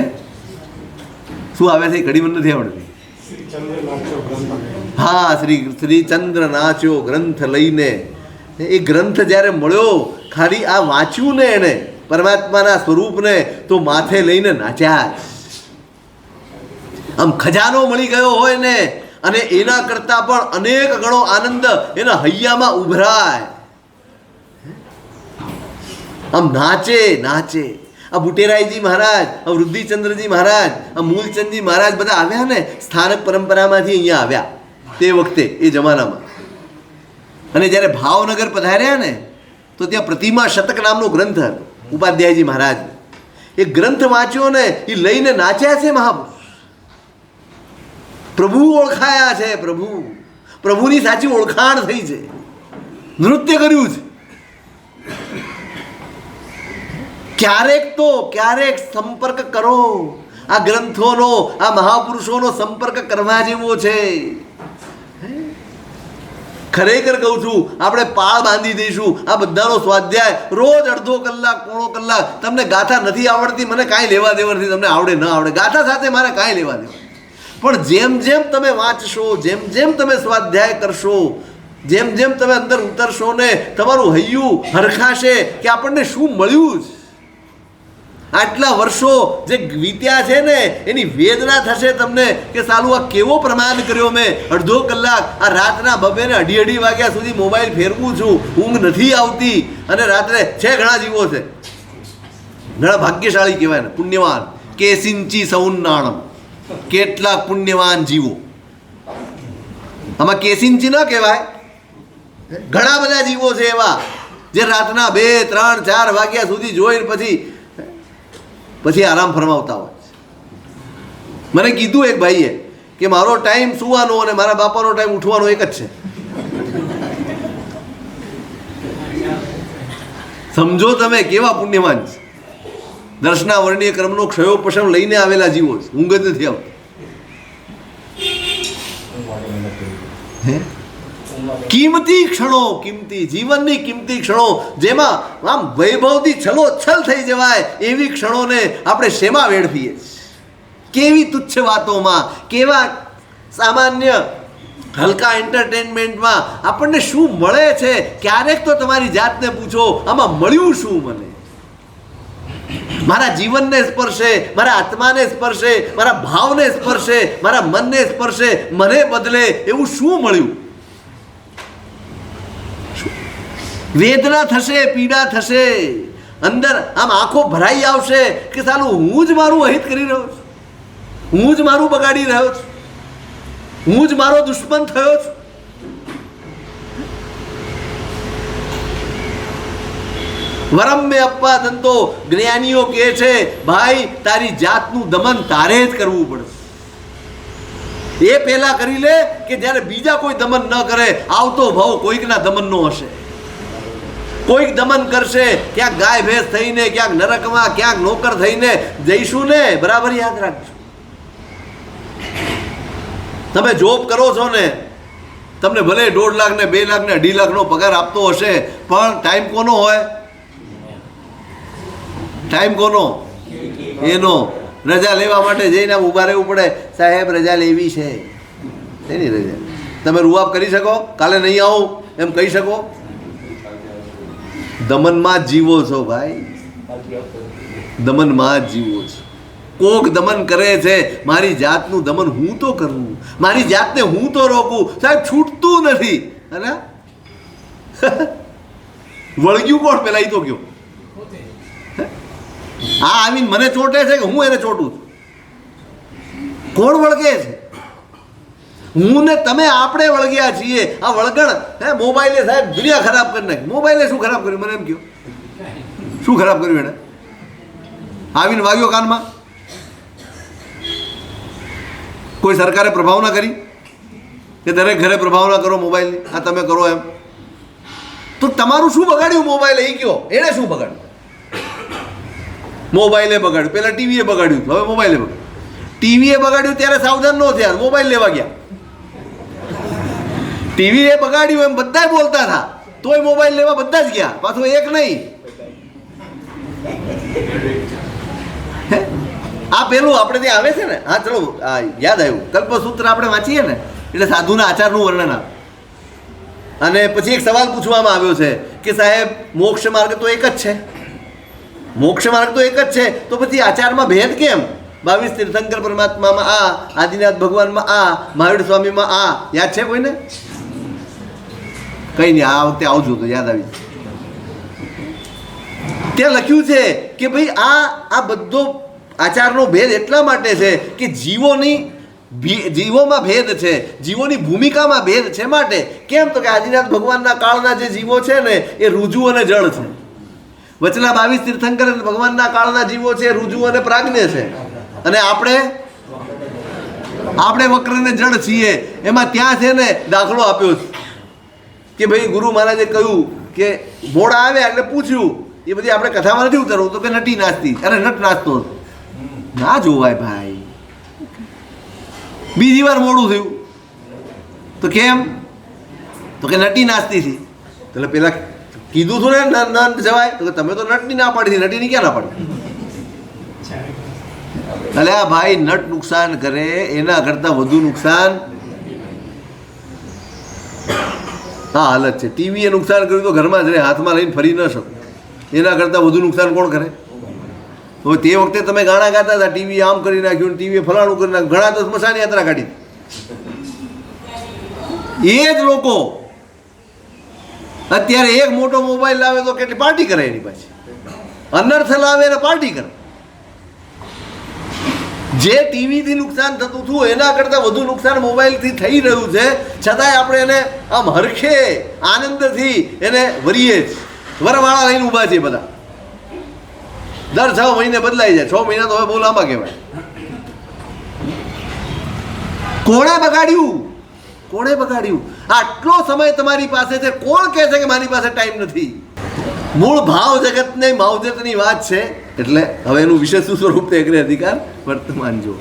શું આવે છે? કડી મને નથી આવડતી. હા, શ્રીચંદ્ર નાચ્યો ગ્રંથ લઈને. એ ગ્રંથ જ્યારે મળ્યો, ખાલી આ વાંચ્યું ને એને પરમાત્માના સ્વરૂપને, તો માથે લઈને નાચ્યા. આમ ખજાનો મળી ગયો હોય ને, અને એના કરતાં પણ અનેક ગણો આનંદ એના હૈયામાં ઉભરાય. આમ નાચે. આ બુટેરાયજી મહારાજ, આ વૃદ્ધિચંદ્રજી મહારાજ, આ મૂલચંદજી મહારાજ બધા આવ્યા ને સ્થાનક પરંપરામાંથી અહીંયા આવ્યા તે વખતે, એ જમાનામાં. અને જ્યારે ભાવનગર પધાર્યા ને તો ત્યાં પ્રતિમા શતક નામનો ગ્રંથ હતો ઉપાધ્યાયજી મહારાજ. એ ગ્રંથ વાંચ્યો ને એ લઈને નાચ્યા છે મહાપુરુષ. પ્રભુ ઓળખાયા છે, પ્રભુની સાચી ઓળખાણ થઈ છે. નૃત્ય કર્યું છે. ક્યારેક સંપર્ક કરો. આ ગ્રંથોનો, આ મહાપુરુષોનો સંપર્ક કરવા જેવો છે. ખરેખર કહું છું, આપણે પાળ બાંધી દઈશું આ બધાનો સ્વાધ્યાય રોજ અડધો કલાક, પોણો કલાક. તમને ગાથા નથી આવડતી, મને કાંઈ લેવા દેવા નથી. તમને આવડે ન આવડે, ગાથા સાથે મારે કાંઈ લેવા દેવા. પણ જેમ જેમ તમે વાંચશો, જેમ જેમ તમે સ્વાધ્યાય કરશો, જેમ જેમ તમે અંદર ઉતરશો ને તમારું હૈયું હરખાશે કે આપણને શું મળ્યું છે. આટલા વર્ષો જે વીત્યા છે ને એની વેદના થશે તમને કે સાલું આ કેવો પ્રમાદ કર્યો મેં. અડધો કલાક આ રાતના 2-2 ને 2:30 વાગ્યા સુધી મોબાઈલ ફેરવું છું, ઊંઘ નથી આવતી. અને રાત્રે છે ઘણા જીવો છે, ઘણા ભાગ્યશાળી કહેવાય ને, પુણ્યવાન. કેસિંચી સૌન્નાણમ, કેટલાક પુણ્યવાન જીવો. આમાં કેસિંચી ન કહેવાય, ઘણા બધા જીવો છે એવા જે રાતના 2, 3, 4 વાગ્યા સુધી જોઈને પછી આરામ ફરમાવતા હોય. મને કીધું એક ભાઈએ કે મારો ટાઈમ સુવાનો અને મારા બાપાનો ટાઈમ ઉઠવાનો એક જ છે. સમજો તમે કેવા પુણ્યવાન છે. દર્શના વર્ણીય કર્મનો ક્ષયોપશમ લઈને આવેલા જીવો છે, ઊંઘ જ નથી આવતી. કિંમતી ક્ષણો, કિંમતી જીવનની કિંમતી ક્ષણો, જેમાં આમ વૈભવથી છલોછલ થઈ જવાય એવી ક્ષણોને આપણે શેમાં વેડફીએ? કેવી તુચ્છ વાતોમાં, કેવા સામાન્ય હલકા એન્ટરટેનમેન્ટમાં આપણને શું મળે છે? ક્યારેક તો તમારી જાતને પૂછો, આમાં મળ્યું શું મને? મારા જીવનને સ્પર્શે, મારા આત્માને સ્પર્શે, મારા ભાવને સ્પર્શે, મારા મનને સ્પર્શે, મને બદલે એવું શું મળ્યું? વેદના થશે, પીડા થશે, અંદર આમ આંખો ભરાઈ આવશે કે સાલું હું જ મારું અહિત કરી રહ્યો છું, હું જ મારું બગાડી રહ્યો છું, હું જ મારો દુશ્મન થયો છું. વરમ મેં અપ્પા દંતો, જ્ઞાનીઓ કહે છે ભાઈ તારી જાતનું દમન તારે જ કરવું પડશે. એ પહેલા કરી લે કે જ્યારે બીજા કોઈ દમન ન કરે. આવતો ભાવ કોઈકના દમનનો હશે, કોઈક દમન કરશે. ક્યાંક ગાય ભેંસ થઈને, ક્યાંક નરકમાં, ક્યાંક નોકર થઈને જઈશું ને. બરાબર યાદ રાખજો. તમે જોબ કરો છો ને, તમને ભલે 1.5 લાખ ને 2 લાખ ને 2.5 લાખનો પગાર આપતો હશે, પણ ટાઈમ કોનો હોય? ટાઈમ કોનો? એનો. રજા લેવા માટે જઈને ઊભા રહેવું પડે. સાહેબ રજા લેવી છે. એની રજા તમે રૂઆબ કરી શકો? કાલે નહીં આવું એમ કહી શકો? દમનમાં જ જીવો છો ભાઈ, દમનમાં જ જીવો છો. કોક દમન કરે છે, મારી જાતનું દમન હું તો કરું, મારી જાતને હું તો રોકું. સાહેબ છૂટતું નથી. અરે વળગ્યું કોણ પેલા? એ તો કયો. હા આવીને મને ચોટે છે કે હું એને ચોટું છું? કોણ વળગે છે? હું ને તમે આપણે વળગ્યા છીએ. આ વળગણ મોબાઈલે સાહેબ દુનિયા ખરાબ કરી નાખી. મોબાઈલે શું ખરાબ કર્યું મને એમ કહો? શું ખરાબ કર્યું એને? આવીને વાગ્યો કાનમાં? કોઈ સરકારે પ્રભાવના કરી કે દરેક ઘરે પ્રભાવના કરો મોબાઈલની? આ તમે કરો એમ તો તમારું શું બગાડ્યું મોબાઈલે? એ કહો. એણે શું બગાડ્યું? મોબાઈલે બગાડ્યું. પહેલાં ટીવીએ બગાડ્યું, હવે મોબાઈલે બગાડ્યું. ટીવીએ બગાડ્યું ત્યારે સાવધાન ન થયા, મોબાઈલ લેવા ગયા. ટીવીએ બગાડ્યું એમ બધા બોલતા હતા, તોય મોબાઈલ લેવા બધા જ ગયા. પાછું એક નહીં. આ પેલું આપણે ત્યાં આવે છે ને, હા ચલો યાદ આવ્યું, કલ્પસૂત્ર આપણે વાંચીએ ને એટલે સાધુના આચારનું વર્ણન આવે. અને પછી એક સવાલ પૂછવામાં આવ્યો છે કે સાહેબ મોક્ષ માર્ગ તો એક જ છે, મોક્ષ માર્ગ તો એક જ છે, તો પછી આચારમાં ભેદ કેમ? 22 તીર્થંકર પરમાત્મામાં આ, આદિનાથ ભગવાનમાં આ, મહાવીર સ્વામીમાં આ. યાદ છે કોઈને? કઈ નહીં, આ વખતે આવજો તો યાદ આવી. ત્યાં લખ્યું છે કે ભાઈ આ બધો આચારનો ભેદ એટલા માટે છે કે જીવોમાં ભેદ છે, જીવોની ભૂમિકામાં ભેદ છે. માટે કેમ? તો કે આદિનાથ ભગવાનના કાળના જે જીવો છે ને એ રુજુ અને જળ છે. વચલા 22 તીર્થંકર ભગવાનના કાળના જીવો છે રુજુ અને પ્રાજ્ઞ છે. અને આપણે વક્ર ને જળ છીએ. એમાં ત્યાં છે ને દાખલો આપ્યો છે કે ભાઈ ગુરુ મહારાજે કહ્યું કે મોડા આવ્યા એટલે પૂછ્યું, એ બધી આપણે કથામાં નથી ઉતરવું તો કે નટી નાચતી, અરે નટ નાચતો હતો. ના જોવાય ભાઈ. બીજી વાર મોડું થયું તો કેમ? તો કે નટી નાચતી હતી. એટલે પેલા કીધું હતું ને ન જવાય, તો તમે તો નટની ના પાડી હતી, નટીની ક્યાં ના પાડી? એટલે આ ભાઈ નટ નુકસાન કરે એના કરતાં વધુ નુકસાન હા હાલત છે. ટીવીએ નુકસાન કર્યું તો ઘરમાં જ રહે, હાથમાં લઈને ફરી ન શકો. એના કરતાં વધુ નુકસાન કોણ કરે? તો તે વખતે તમે ગાણા ગાતા હતા, ટીવી આમ કરી નાખ્યું, ટીવીએ ફલાણું કરી નાખ્યું, ઘણા તો સ્મશાન યાત્રા કાઢી. એ જ લોકો અત્યારે એક મોટો મોબાઈલ લાવે તો કેટલી પાર્ટી કરે એની પાછી, અનર્થ લાવે અને પાર્ટી કરે. જે ટીવીથી નુકસાન થતું હતું એના કરતાં વધુ નુકસાન મોબાઈલથી થઈ રહ્યું છે, છતાંય આપણે એને આમ હરખે આનંદથી એને વરીએ જ. વરવાળા લઈને ઊભા છે બધા. દર 6 મહિને બદલાઈ જાય. 6 મહિના તો હવે બહુ લાંબા કહેવાય. કોણે બગાડ્યું? કોણે બગાડ્યું? આટલો સમય તમારી પાસે છે, કોણ કહે છે કે મારી પાસે ટાઈમ નથી? મૂળ ભાવ જગતને માવજતની વાત છે. એટલે હવે એનું વિશેષ સ્વરૂપ તે અધિકાર વર્તમાન જો.